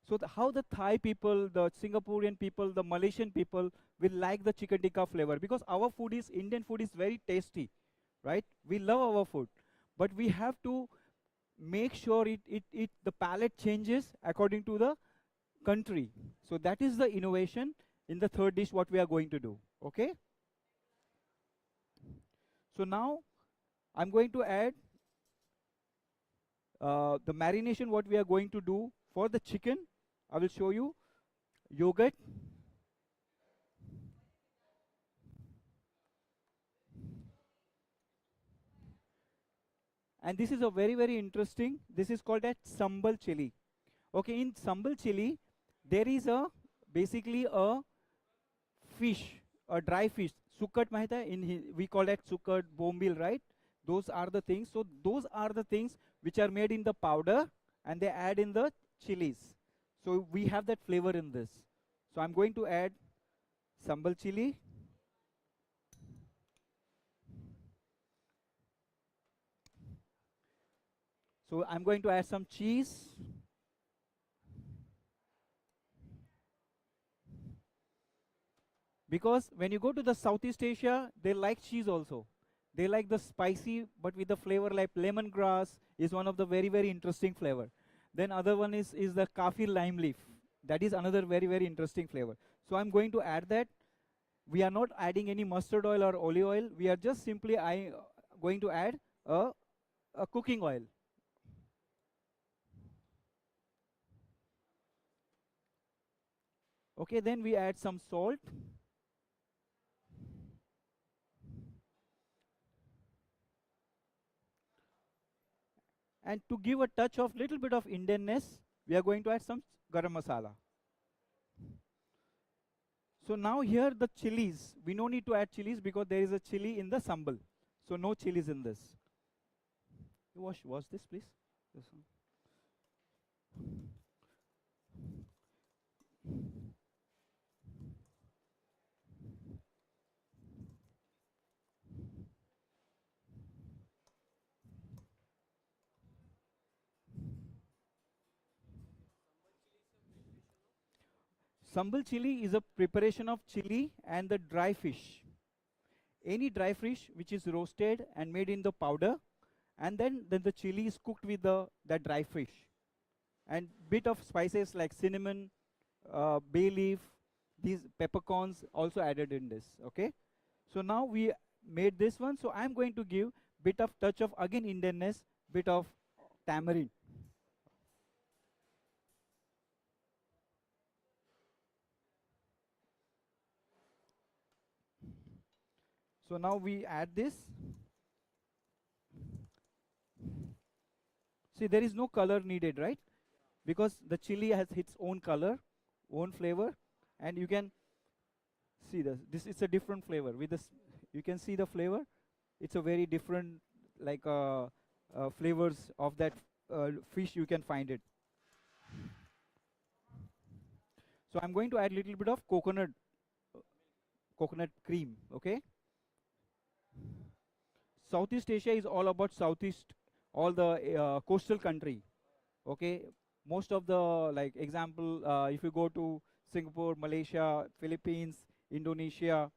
so how the Thai people, the Singaporean people, the Malaysian people will like the chicken tikka flavor, because our food is Indian food is very tasty, right? We love our food, but we have to make sure the palate changes according to the country. So that is the innovation in the third dish what we are going to do. Okay. So now I'm going to add the marination what we are going to do for the chicken. I will show you yogurt, and this is a very interesting. This is called as sambal chili. Okay, in sambal chili there is a basically a fish, a dry fish. Sukat mahita we call that sukat bombil, right? Those are the things. So those are the things which are made in the powder and they add in the chilies. So we have that flavor in this. So I'm going to add sambal chili. So I'm going to add some cheese. Because when you go to the Southeast Asia, they like cheese also. They like the spicy, but with the flavor like lemongrass is one of the very interesting flavor. Then other one is the kaffir lime leaf. That is another very interesting flavor. So I'm going to add that. We are not adding any mustard oil or olive oil. We are just simply going to add a cooking oil. Okay, then we add some salt. And to give a touch of little bit of Indianness, we are going to add some garam masala. So now here the chilies, we no need to add chilies because there is a chili in the sambal. So no chilies in this. Wash this please. This one. Sambal chili is a preparation of chili and the dry fish. Any dry fish which is roasted and made in the powder, and then the chili is cooked with that dry fish. And bit of spices like cinnamon, bay leaf, these peppercorns also added in this. Okay. So now we made this one. So I'm going to give bit of touch of again Indianness, bit of tamarind. So now we add this. See, there is no color needed, right? Because the chili has its own color, own flavor, and you can see this. This is a different flavor. With this, you can see the flavor. It's a very different, like flavors of that fish. You can find it. So I'm going to add a little bit of coconut cream. Okay. Southeast Asia is all about Southeast, all the coastal country. Okay, most of the like example, if you go to Singapore, Malaysia, Philippines, Indonesia,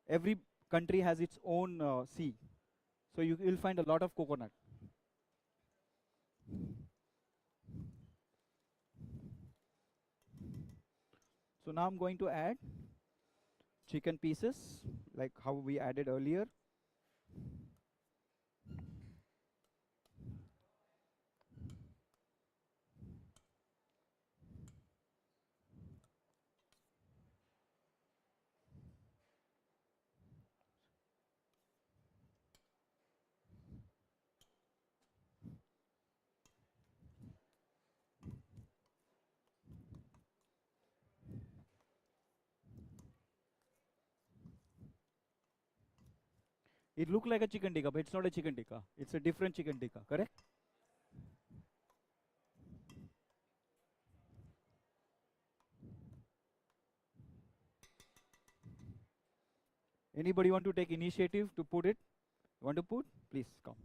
every country has its own sea. So you will find a lot of coconut. So now I'm going to add chicken pieces, like how we added earlier. It looked like a chicken tikka, but it's not a chicken tikka. It's a different chicken tikka, correct? Anybody want to take initiative to put it? Want to put? Please come.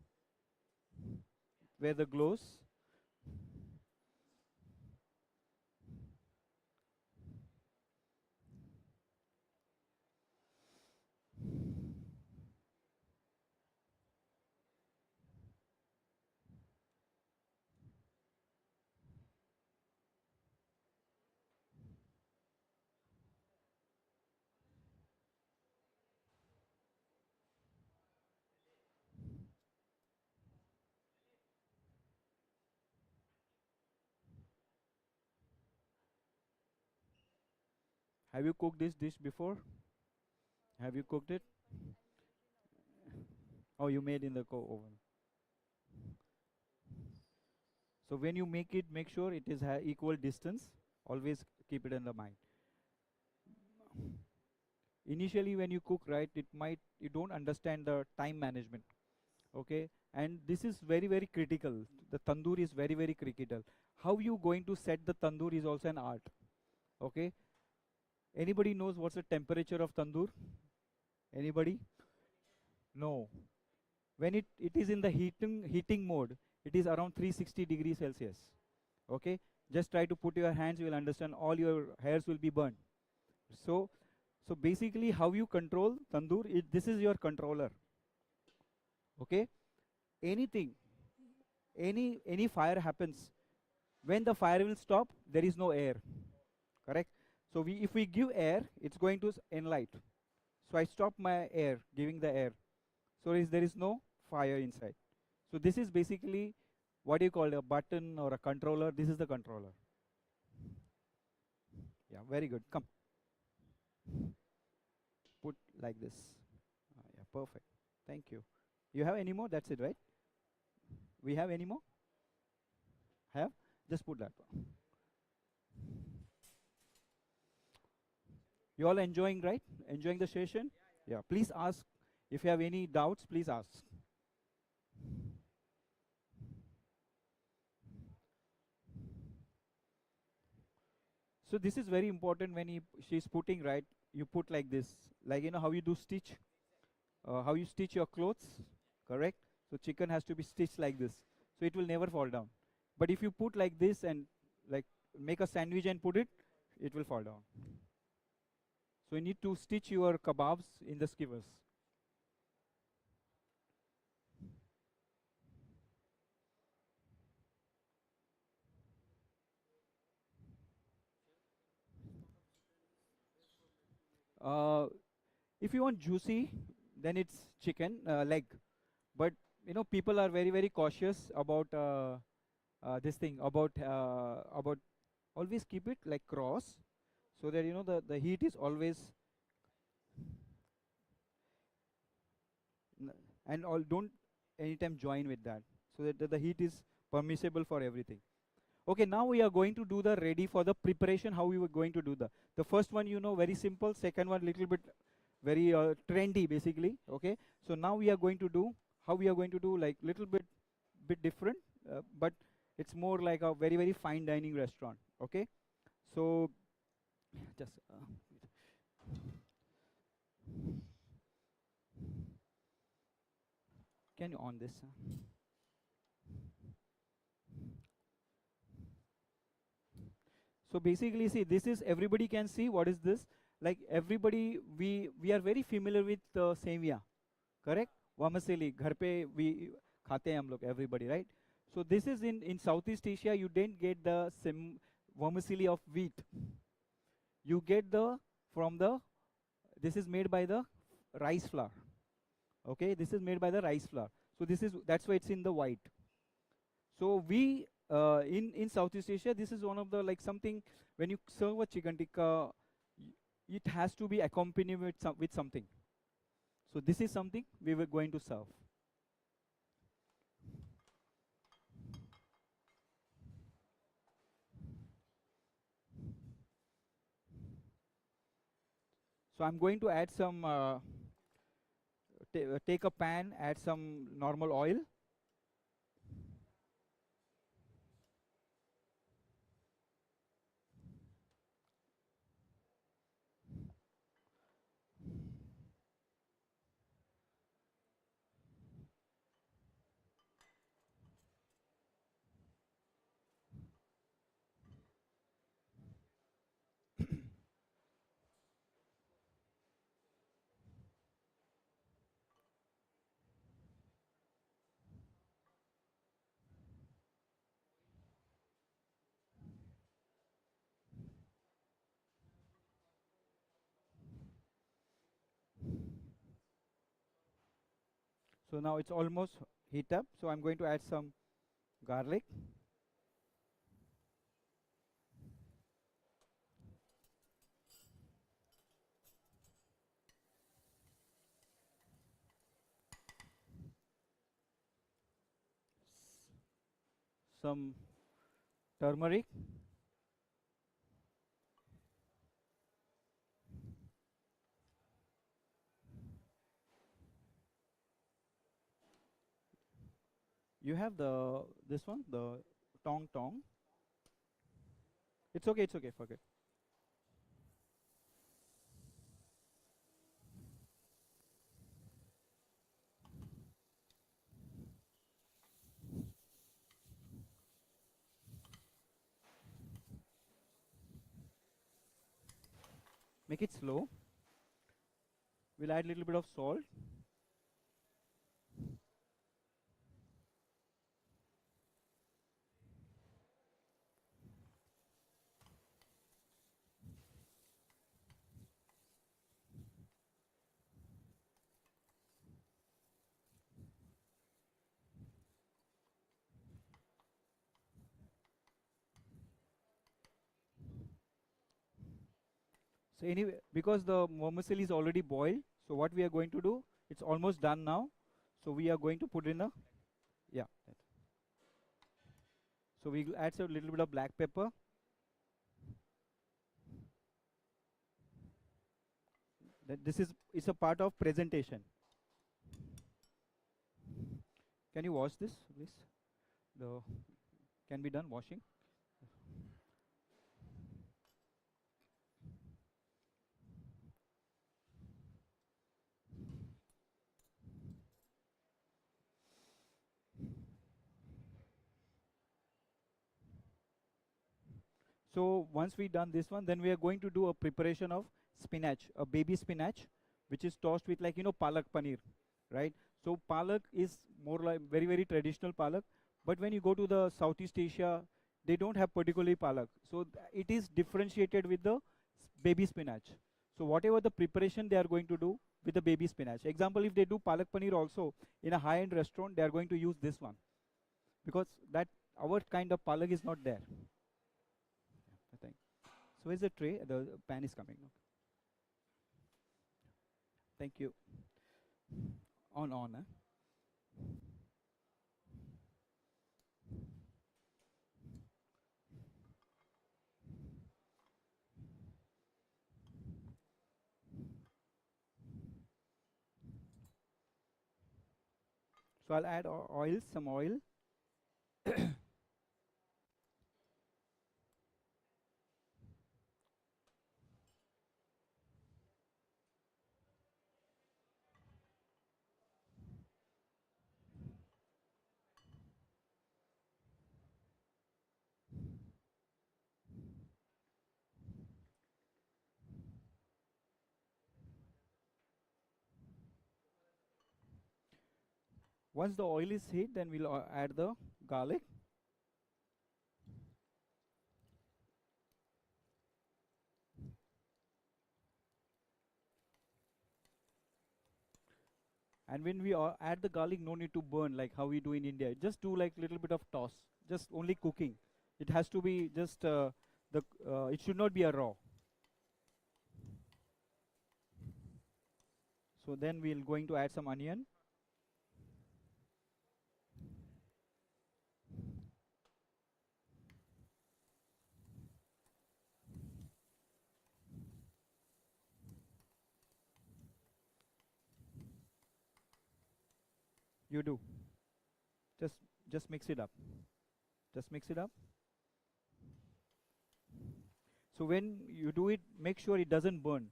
Wear the gloves. Have you cooked this dish before? Have you cooked it? Oh, you made in the oven. So when you make it, make sure it is equal distance. Always keep it in the mind. Initially, when you cook, right, you don't understand the time management. Okay, and this is very, very critical. The tandoor is very, very critical. How you going to set the tandoor is also an art. Okay. Anybody knows what's the temperature of tandoor? Anybody? No. When it is in the heating mode, it is around 360 degrees Celsius. Okay. Just try to put your hands, you will understand all your hairs will be burned. So basically how you control tandoor, this is your controller. Okay. Anything, any fire happens, when the fire will stop, there is no air. Correct? So if we give air, it's going to enlight. So I stop my air, giving the air. So there is no fire inside. So this is basically what you call a button or a controller. This is the controller. Yeah, very good. Come. Put like this. Yeah, perfect. Thank you. You have any more? That's it, right? We have any more? Have? Just put that one. You all enjoying, right? Enjoying the session? Yeah. Please ask. If you have any doubts, please ask. So this is very important when she's putting, right? You put like this. Like, you know how you do stitch? How you stitch your clothes, correct? So chicken has to be stitched like this. So it will never fall down. But if you put like this and like make a sandwich and put it, it will fall down. So you need to stitch your kebabs in the skewers. If you want juicy, then it's chicken leg. But you know, people are very, very cautious about this thing. About always keep it like cross, so that you know the heat is always. And don't anytime join with that, so that the heat is permissible for everything. Okay, now we are going to do the ready for the preparation. How we were going to do the first one, you know, very simple. Second one, little bit very trendy, basically. Okay, so now we are going to do how we are going to do like little bit different, but it's more like a very, very fine dining restaurant. Okay, so just can you on this? So basically, see, this is everybody can see what is this. Like everybody, we are very familiar with sevia, correct? Vermicelli, घर पे we खाते हैं हम लोग, everybody, right? So this is in Southeast Asia, you didn't get the vermicelli of wheat. You get from the this is made by the rice flour. Okay, this is made by the rice flour. So that's why it's in the white. So we in Southeast Asia, this is one of the like something when you serve a chicken tikka, it has to be accompanied with something. So this is something we were going to serve. So I'm going to add some, take a pan, add some normal oil. So now it's almost heat up. So I'm going to add some garlic. Some turmeric. You have this one, the tong. It's okay, forget. Make it slow. We'll add a little bit of salt. So anyway, because the vermicelli is already boiled, so what we are going to do, it's almost done now. So we are going to put in a, yeah. So we add a little bit of black pepper. That this is a part of presentation. Can you wash this, please? Can be done washing. So once we done this one, then we are going to do a preparation of spinach, a baby spinach, which is tossed with like, palak paneer, right? So palak is more like very traditional palak. But when you go to the Southeast Asia, they don't have particularly palak. So it is differentiated with the baby spinach. So whatever the preparation they are going to do with the baby spinach. Example, if they do palak paneer also in a high-end restaurant, they are going to use this one. Because that our kind of palak is not there. I think. So where's the tray? The pan is coming. Okay. Thank you. On. So I'll add oil, some oil. Once the oil is heat, then we'll add the garlic. And when we add the garlic, no need to burn like how we do in India. Just do like little bit of toss, just only cooking. It has to be just it should not be a raw. So then we're going to add some onion. You do. Just mix it up. Just mix it up. So when you do it, make sure it doesn't burn.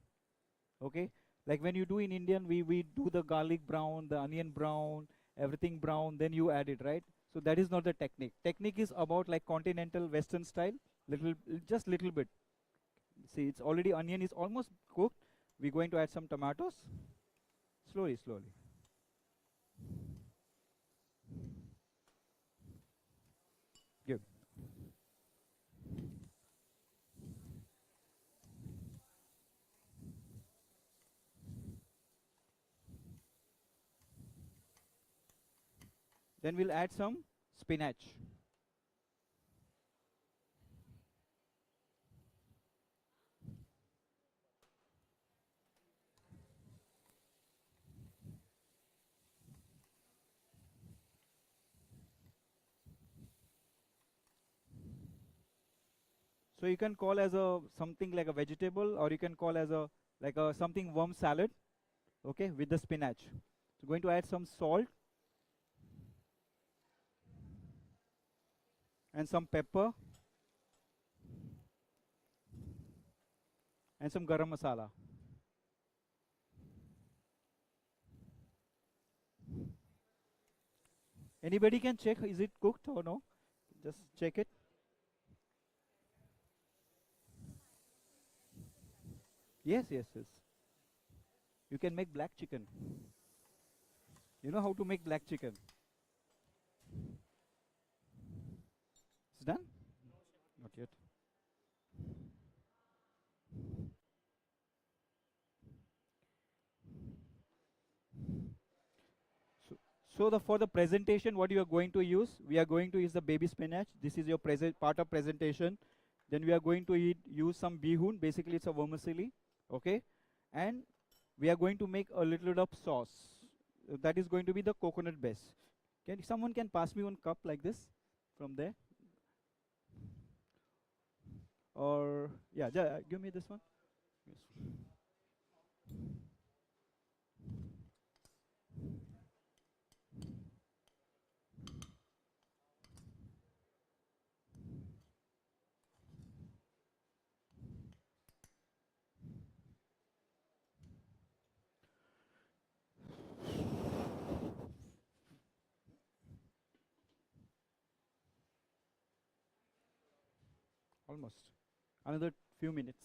Okay? Like when you do in Indian, we do the garlic brown, the onion brown, everything brown, then you add it, right? So that is not the technique. Technique is about like continental Western style, just little bit. See, it's already, onion is almost cooked. We're going to add some tomatoes. Slowly, slowly. Good. Then we'll add some spinach. So you can call as a something like a vegetable, or you can call as a like a something worm salad, okay, with the spinach. So going to add some salt and some pepper and some garam masala. Anybody can check, is it cooked or no? Just check it. Yes, yes, yes. You can make black chicken. You know how to make black chicken? It's done? Not yet. So for the presentation, what you are going to use, we are going to use the baby spinach. This is your part of presentation. Then we are going to use some bihun. Basically, it's a vermicelli. Okay, and we are going to make a little bit of sauce. That is going to be the coconut base. Someone can pass me one cup like this from there? Or yeah, give me this one. Yes. Almost. Another few minutes.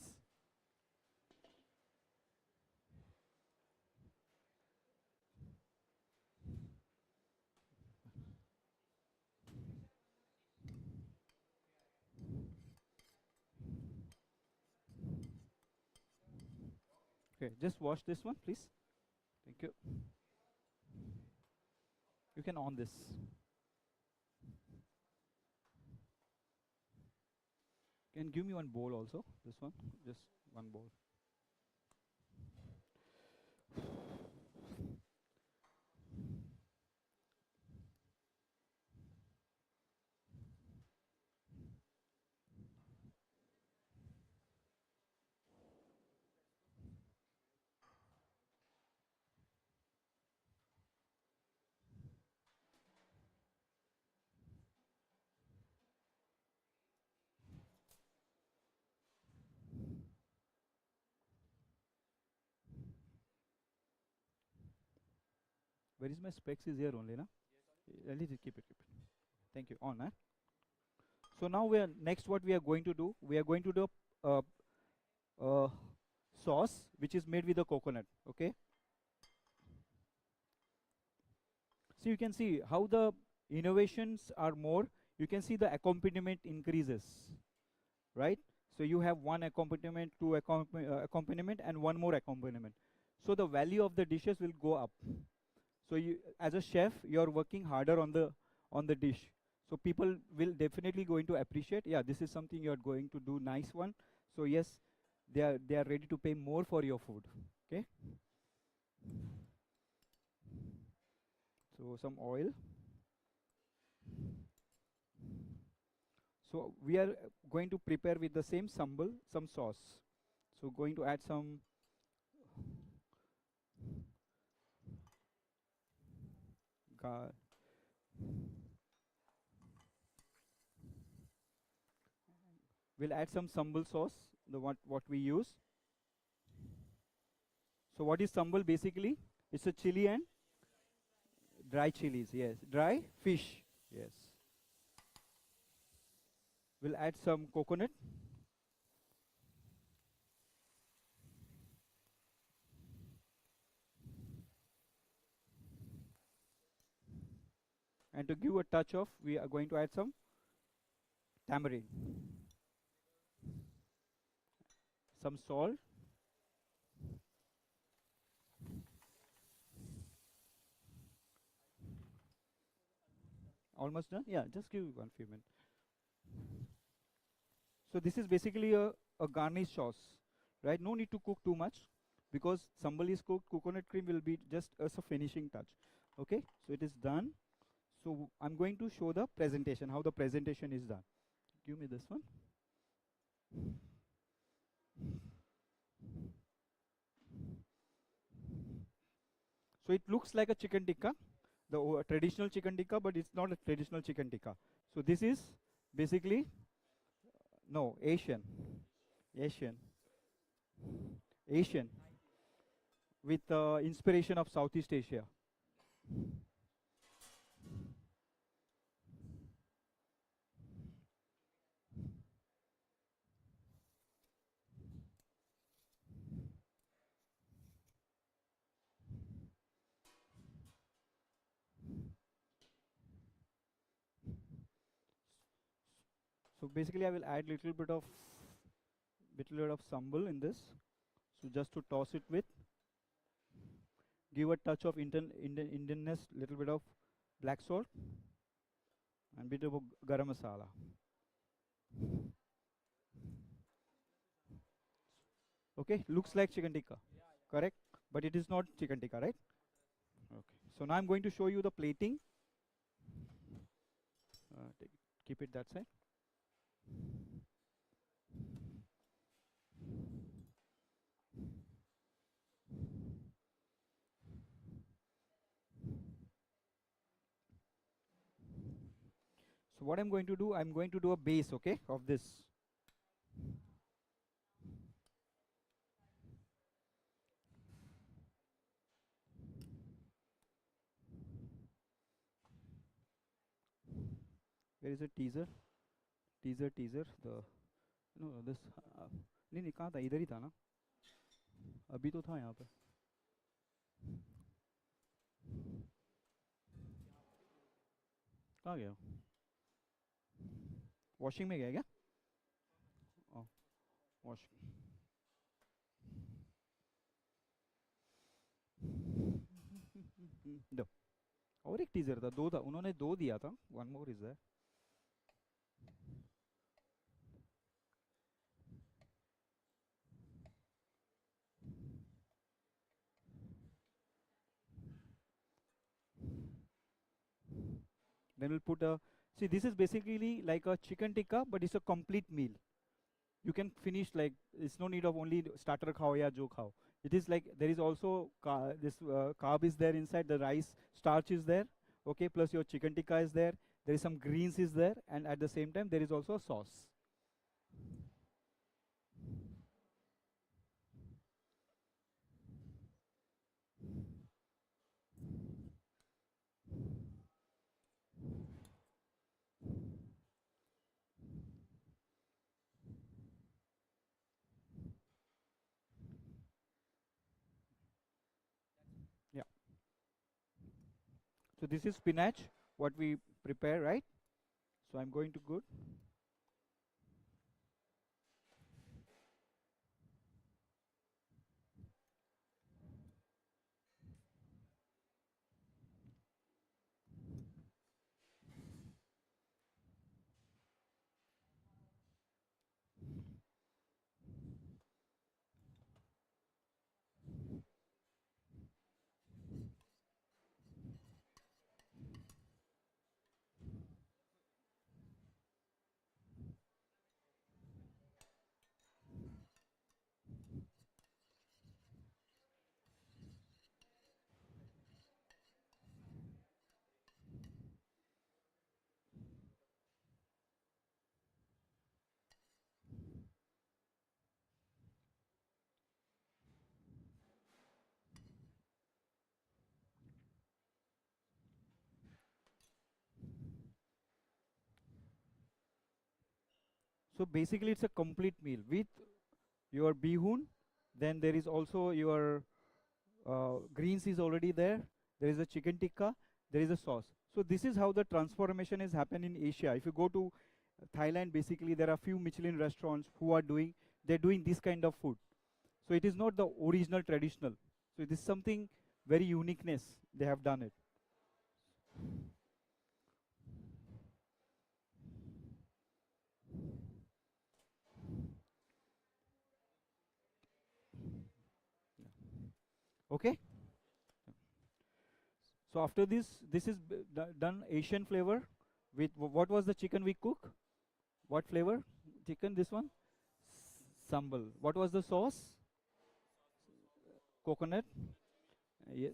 Okay, just wash this one, please. Thank you. You can on this. Can give me one bowl also, this one, just one bowl. Where is my specs? Is here only, na? Yes. Keep it. Thank you. On, So now next what we are going to do, we are going to do a sauce which is made with the coconut. Okay. So you can see how the innovations are more. You can see the accompaniment increases, right? So you have one accompaniment, two accompaniment, and one more accompaniment. So the value of the dishes will go up. So you, as a chef, you're working harder on the dish. So people will definitely going to appreciate. Yeah, this is something you're going to do nice one. So yes, they are ready to pay more for your food. Okay. So some oil. So we are going to prepare with the same sambal, some sauce. So going to add some gar we'll add some sambal sauce, the what we use. So what is sambal basically? It's a chili and dry chilies, yes. Dry fish, yes. We'll add some coconut. And to give a touch of, we are going to add some tamarind, some salt, almost done. Yeah, just give one few minutes. So this is basically a garnish sauce, right? No need to cook too much because sambal is cooked. Coconut cream will be just as a finishing touch. Okay, so it is done. So I'm going to show the presentation, how the presentation is done. Give me this one. So it looks like a chicken tikka, the traditional chicken tikka, but it's not a traditional chicken tikka. So this is basically, no, Asian, Asian, with inspiration of Southeast Asia. So basically I will add little bit of sambal in this. So just to toss it with, give a touch of Indianness, little bit of black salt and bit of garam masala. Okay, looks like chicken tikka, correct? But it is not chicken tikka, right? Okay. So now I'm going to show you the plating. Keep it that side. So what I'm going to do, I'm going to do a base, okay, of this. Where is a teaser? Teaser. The no this नहीं नहीं कहाँ था इधर ही था ना अभी तो था यहाँ पे कहाँ गया वॉशिंग में गया क्या वॉशिंग दो और एक टीजर था दो था उन्होंने दो दिया था one more is that then we'll put a see this is basically like a chicken tikka but it's a complete meal you can finish like it's no need of only starter khao ya jo khao it is like there is also this carb is there inside the rice starch is there okay plus your chicken tikka is there is some greens is there and at the same time there is also a sauce yeah so this is spinach what we prepare right so I'm going to good So basically, it's a complete meal with your bihun. Then there is also your greens is already there. There is a chicken tikka. There is a sauce. So this is how the transformation is happening in Asia. If you go to Thailand, basically there are few Michelin restaurants who are doing, they're doing this kind of food. So it is not the original traditional. So it is something very uniqueness. They have done it. Okay. So after this, this is done Asian flavor with what was the chicken we cook? What flavor? Chicken, this one? Sambal. What was the sauce? Coconut? Yeah.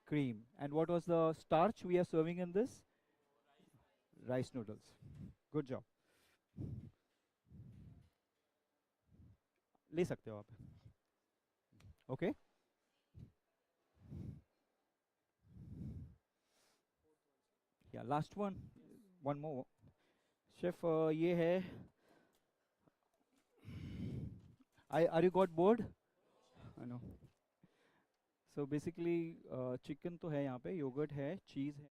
Cream. And what was the starch we are serving in this? Rice noodles. Good job. ले सकते हो आप. Okay? Yeah, last one. One more. Chef, ये है. Are you got bored? I know. So basically, chicken तो है यहाँ पे, yogurt है, cheese है.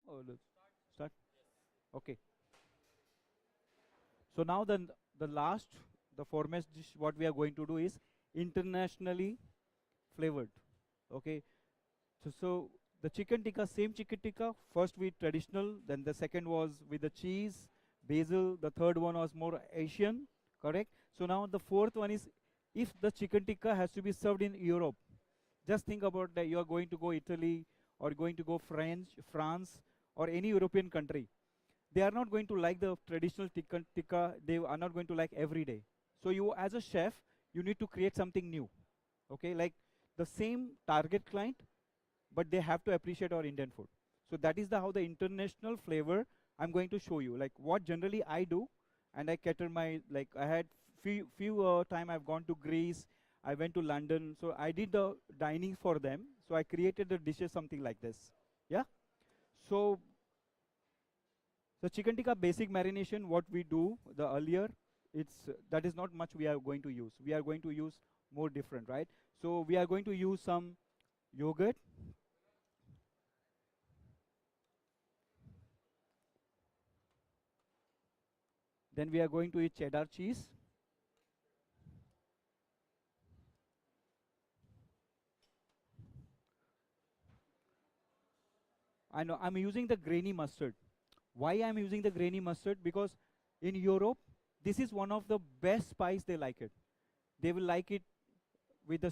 Oh, let's start. Okay. So now the last, the foremost dish what we are going to do is internationally flavored. Okay. So the chicken tikka, same chicken tikka. First with traditional, then the second was with the cheese, basil. The third one was more Asian, correct? So now the fourth one is, if the chicken tikka has to be served in Europe, just think about that you are going to go Italy or going to go France or any European country. They are not going to like the traditional tikka. They are not going to like every day. So you, as a chef, you need to create something new. Okay, like the same target client, but they have to appreciate our Indian food. So that is how the international flavor I'm going to show you. Like what generally I do, and I cater my, like I had few time I've gone to Greece, I went to London, so I did the dining for them. So I created the dishes something like this. Yeah. So the chicken tikka basic marination, what we do the earlier, it's that is not much we are going to use. We are going to use more different, right? So we are going to use some yogurt. Then we are going to eat cheddar cheese. I know I'm using the grainy mustard. Why I'm using the grainy mustard? Because in Europe, this is one of the best spice they like it. They will like it with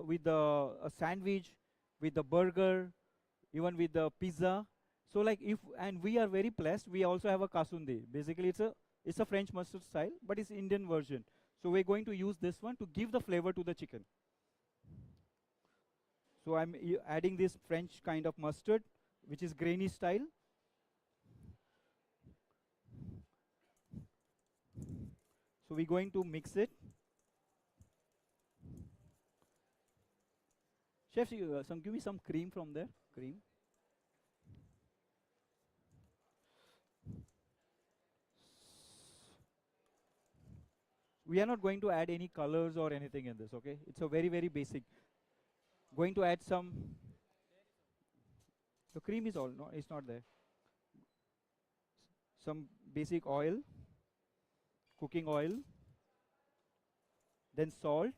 with the a sandwich, with the burger, even with the pizza. So like if, and we are very blessed, we also have a kasundi. Basically it's a French mustard style, but it's Indian version. So we're going to use this one to give the flavor to the chicken. So I'm adding this French kind of mustard, which is grainy style. So we're going to mix it. Chef, give me some cream from there. Cream. We are not going to add any colors or anything in this, okay? It's a very, very basic. Going to add some. The cream is all, no, it's not there. Some basic oil, cooking oil, then salt,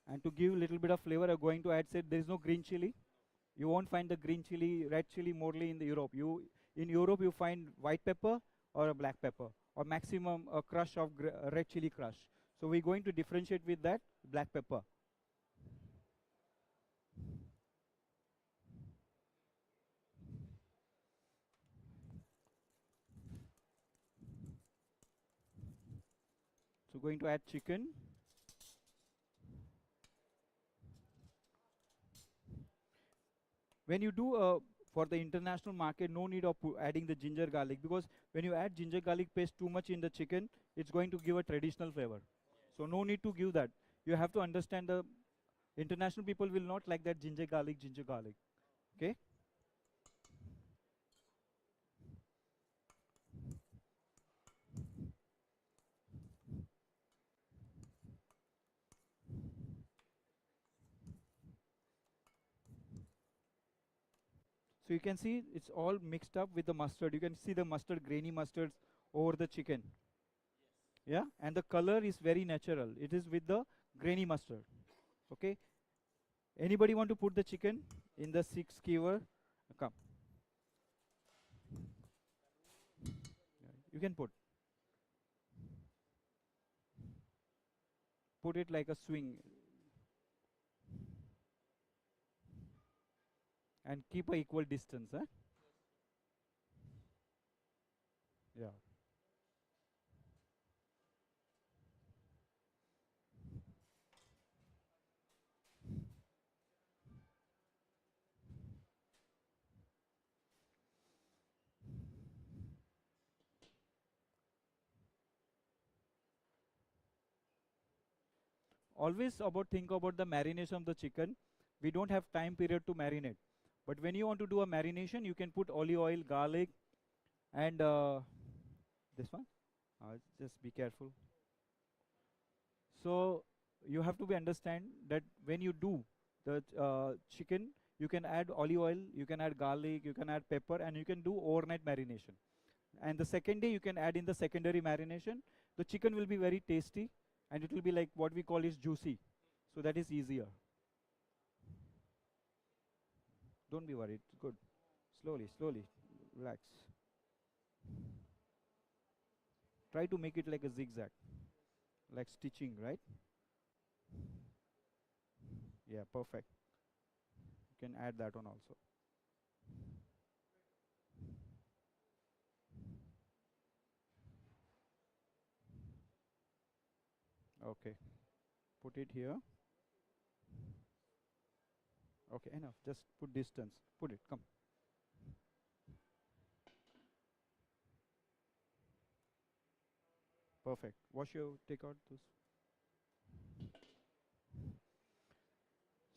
and to give a little bit of flavor, I'm going to add, say, there is no green chili. You won't find the green chili, red chili morely in the Europe. In Europe, you find white pepper or a black pepper, or maximum a crush of red chili crush. So we're going to differentiate with that black pepper. So going to add chicken. When you do for the international market, no need of adding the ginger garlic, because when you add ginger garlic paste too much in the chicken, it's going to give a traditional flavor. So no need to give that. You have to understand the international people will not like that ginger garlic. Okay? So you can see it's all mixed up with the mustard. You can see the mustard, grainy mustards over the chicken. Yeah, and the color is very natural. It is with the grainy mustard. Okay. Anybody want to put the chicken in the six skewer? Come. You can put it like a swing, and keep a equal distance. Yeah. Always think about the marination of the chicken. We don't have time period to marinate. But when you want to do a marination, you can put olive oil, garlic, and this one. Just be careful. So you have to be understand that when you do the chicken, you can add olive oil, you can add garlic, you can add pepper, and you can do overnight marination. And the second day you can add in the secondary marination. The chicken will be very tasty, and it will be like what we call is juicy. So that is easier. Don't be worried. Good. Slowly, slowly. Relax. Try to make it like a zigzag, like stitching, right? Yeah, perfect. You can add that one also. Okay. Put it here. Okay, enough. Just put distance. Put it. Come. Perfect. Wash your, take out this.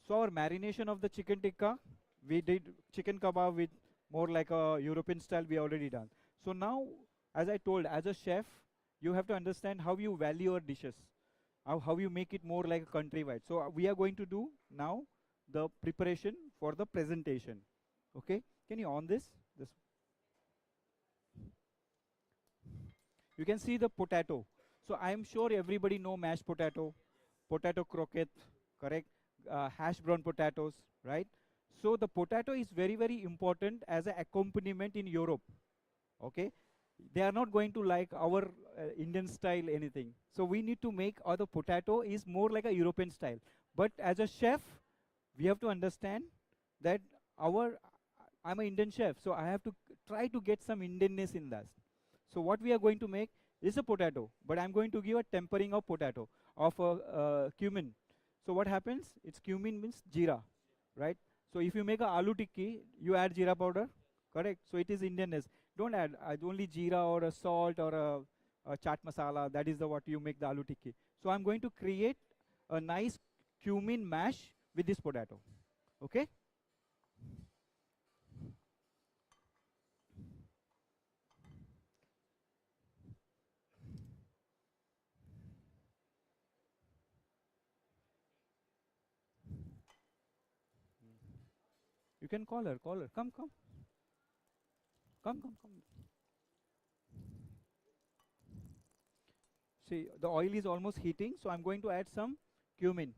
So our marination of the chicken tikka, we did chicken kebab with more like a European style, we already done. So now, as I told, as a chef, you have to understand how you value your dishes, how you make it more like a countrywide. So we are going to do now the preparation for the presentation. Okay, can you on this? You can see the potato. So I am sure everybody know mashed potato, potato croquette, correct? Hash brown potatoes, right? So the potato is very, very important as an accompaniment in Europe. Okay, they are not going to like our Indian style anything. So we need to make, or the potato is more like a European style. But as a chef, we have to understand that I'm an Indian chef, so I have to try to get some Indianness in that. So what we are going to make is a potato, but I'm going to give a tempering of potato, of cumin. So what happens? It's cumin means jeera, right? So if you make a aloo tikki, you add jeera powder, correct? So it is Indianness. Don't add only jeera or a salt or a chaat masala. That is the what you make the aloo tikki. So I'm going to create a nice cumin mash with this potato. Okay? You can call her, call her. Come, come. Come, come, come. See, the oil is almost heating, so I'm going to add some cumin.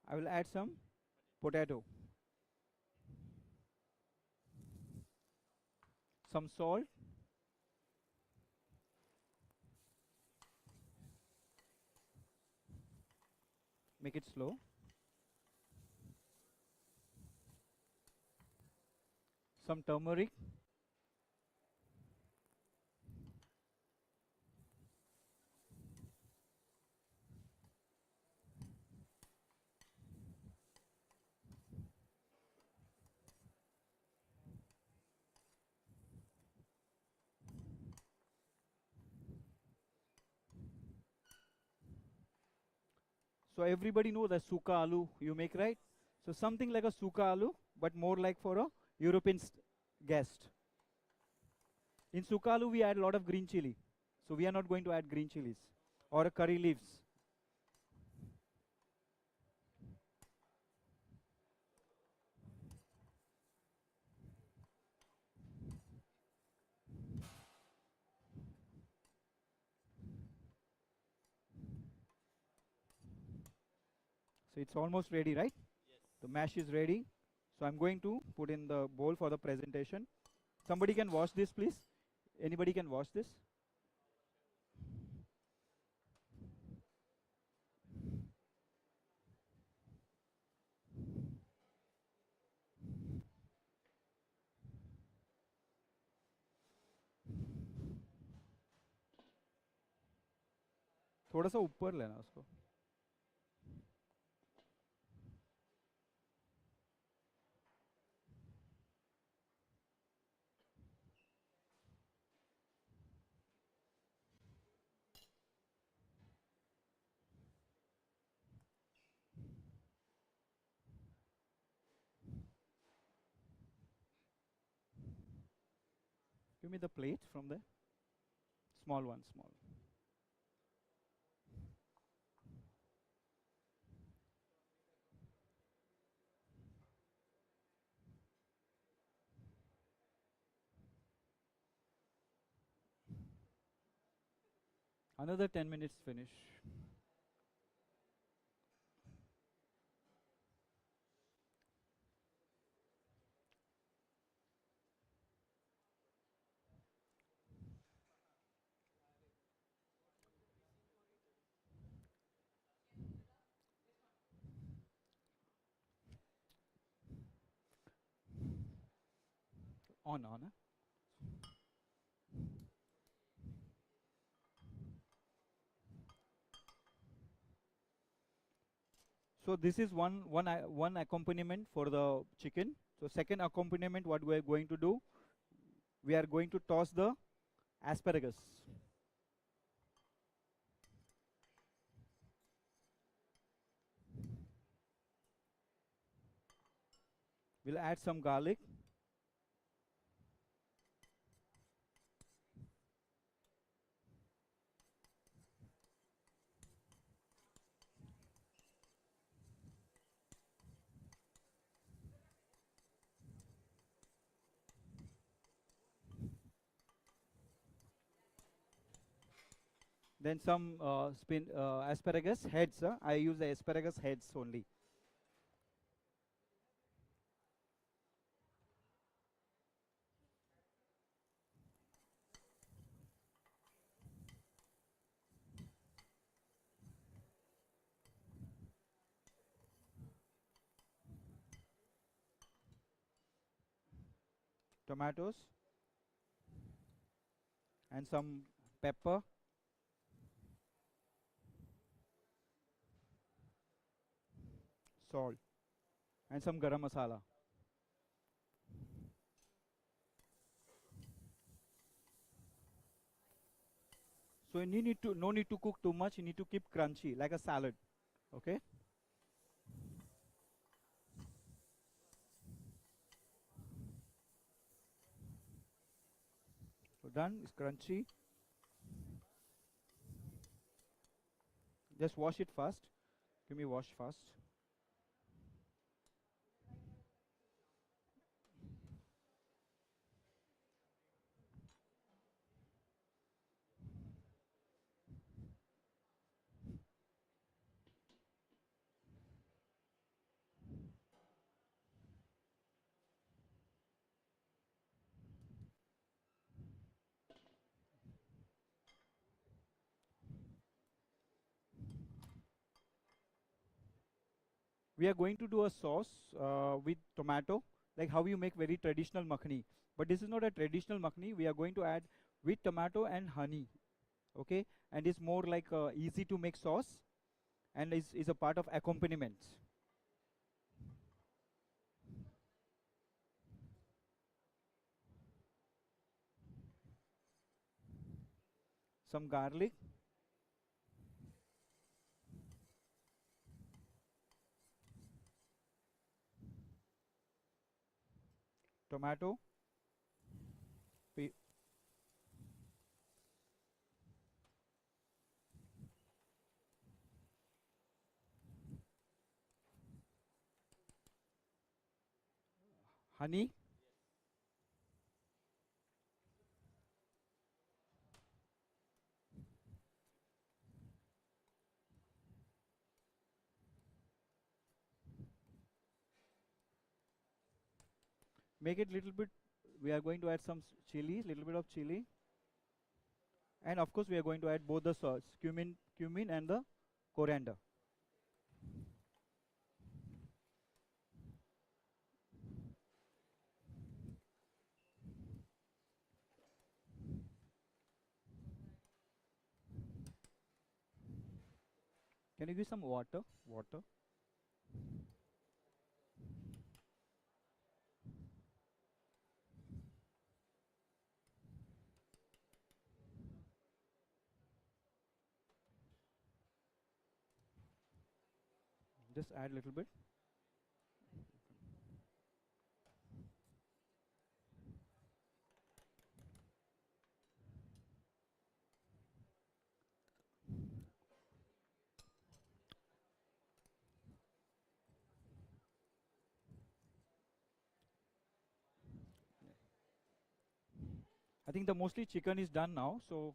I will add some potato, some salt, make it slow, some turmeric, so everybody know the suka aloo you make, right? So something like a suka aloo, but more like for a European guest. In suka aloo, we add a lot of green chili. So we are not going to add green chilies or curry leaves. So it's almost ready, right? Yes. The mash is ready. So I'm going to put in the bowl for the presentation. Somebody can wash this, please. Anybody can wash this? थोड़ा सा ऊपर लेना उसको. Give me the plate from there. Small one, small. Another 10 minutes finish. On. So this is one accompaniment for the chicken. So second accompaniment, what we are going to do, we are going to toss the asparagus. We'll add some garlic. Then some asparagus heads. I use the asparagus heads only. Tomatoes and some pepper, salt, and some garam masala. So you need to no need to cook too much. You need to keep crunchy like a salad. Okay. So done. It's crunchy. Just wash it fast. Give me wash fast. We are going to do a sauce with tomato, like how you make very traditional makhani. But this is not a traditional makhani. We are going to add with tomato and honey. Okay, and it's more like easy to make sauce, and is a part of accompaniment. Some garlic. Tomato. Honey. Make it little bit. We are going to add some chili, little bit of chili, and of course we are going to add both the sauce, cumin and the coriander. Can you give some water? Water. Just add a little bit. I think the mostly chicken is done now, so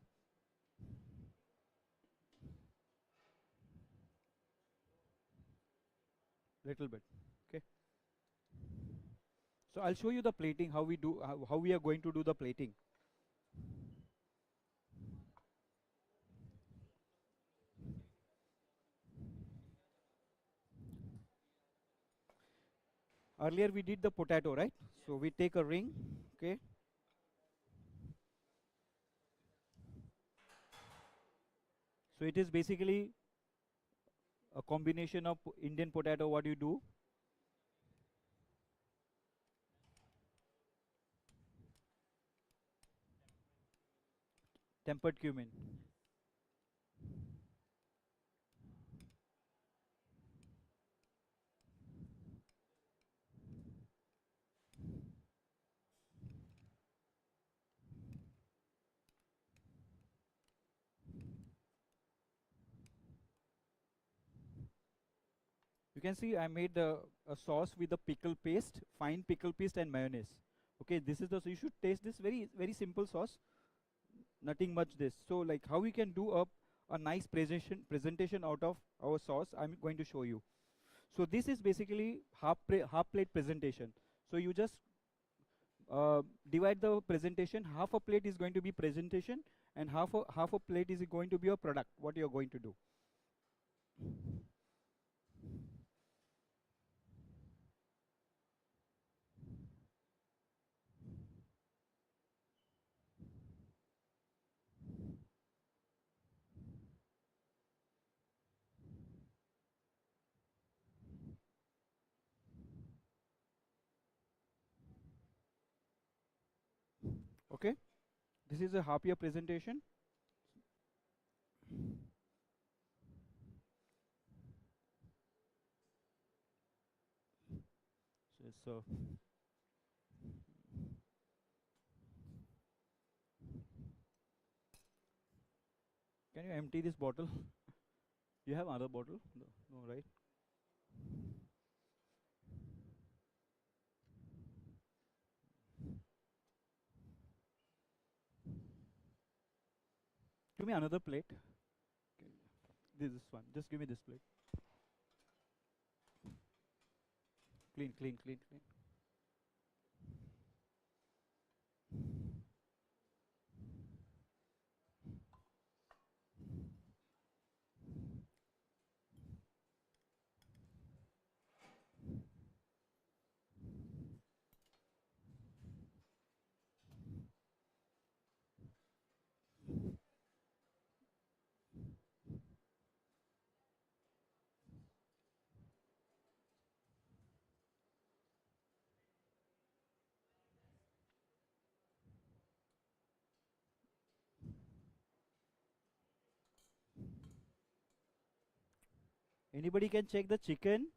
little bit. Okay. So I'll show you the plating, how we do, how we are going to do the plating. Earlier we did the potato, right? So we take a ring, okay. So it is basically a combination of Indian potato, what you do. Tempered cumin. You can see I made a sauce with the pickle paste, fine pickle paste and mayonnaise. Okay, this is the, so you should taste this very simple sauce, nothing much this. So like how we can do a nice presentation out of our sauce, I'm going to show you. So this is basically half plate presentation. So you just divide the presentation, half a plate is going to be presentation and half a plate is going to be a product, what you're going to do. Okay, this is a half year presentation. So can you empty this bottle? You have another bottle? No, right? Give me another plate. Okay. This one. Just give me this plate. Clean, clean, clean, clean. Anybody can check the chicken?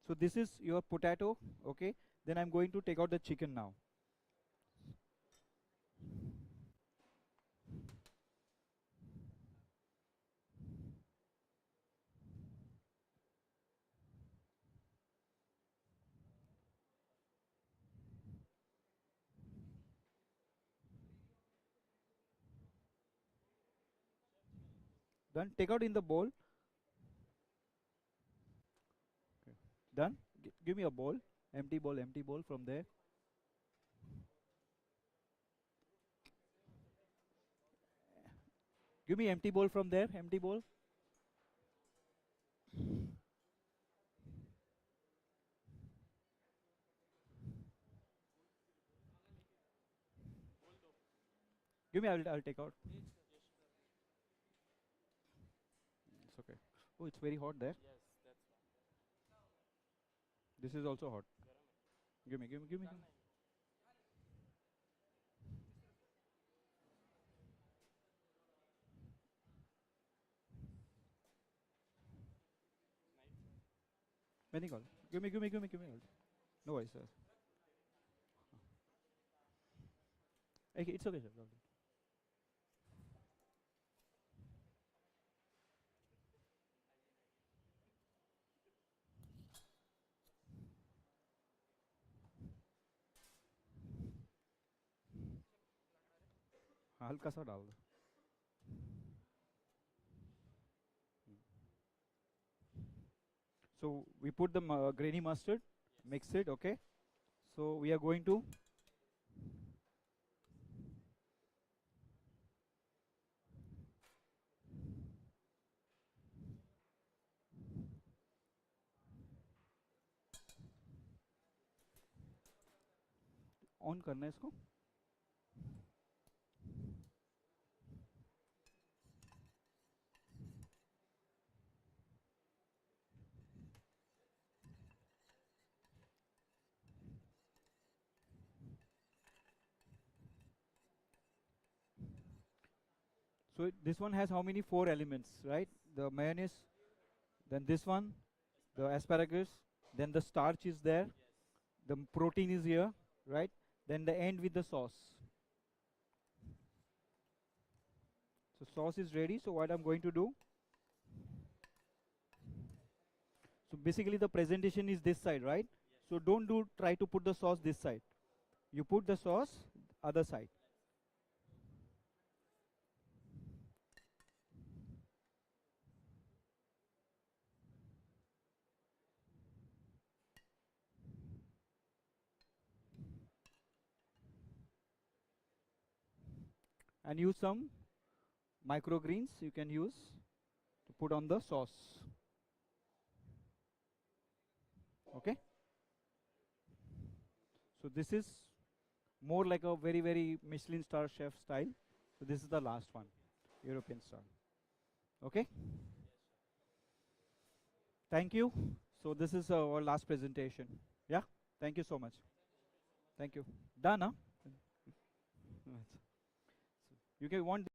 So this is your potato, okay? Then I'm going to take out the chicken now. Done. Take out in the bowl. Okay. Done. Give me a bowl. Empty bowl from there. Give me empty bowl from there. Empty bowl. Give me. I'll take out. It's okay. Oh, it's very hot there. Yes, that's one. This is also hot. Give me. Many call. Give me. No worries, sir. Okay, it's okay, sir. हाँ हल्का सा डाल दो. So we put the grainy mustard, mix it, okay? So we are going to on करना है इसको. So this one has how many? 4 elements, right? The mayonnaise, then this one, the asparagus, then the starch is there, the protein is here, right? Then the end with the sauce. So sauce is ready. So what I'm going to do? So basically the presentation is this side, right? So don't try to put the sauce this side. You put the sauce other side. And use some microgreens you can use to put on the sauce. Okay? So this is more like a very, very Michelin star chef style. So this is the last one, European style. Okay? Thank you. So this is our last presentation. Yeah? Thank you so much. Thank you. Done, huh? You can want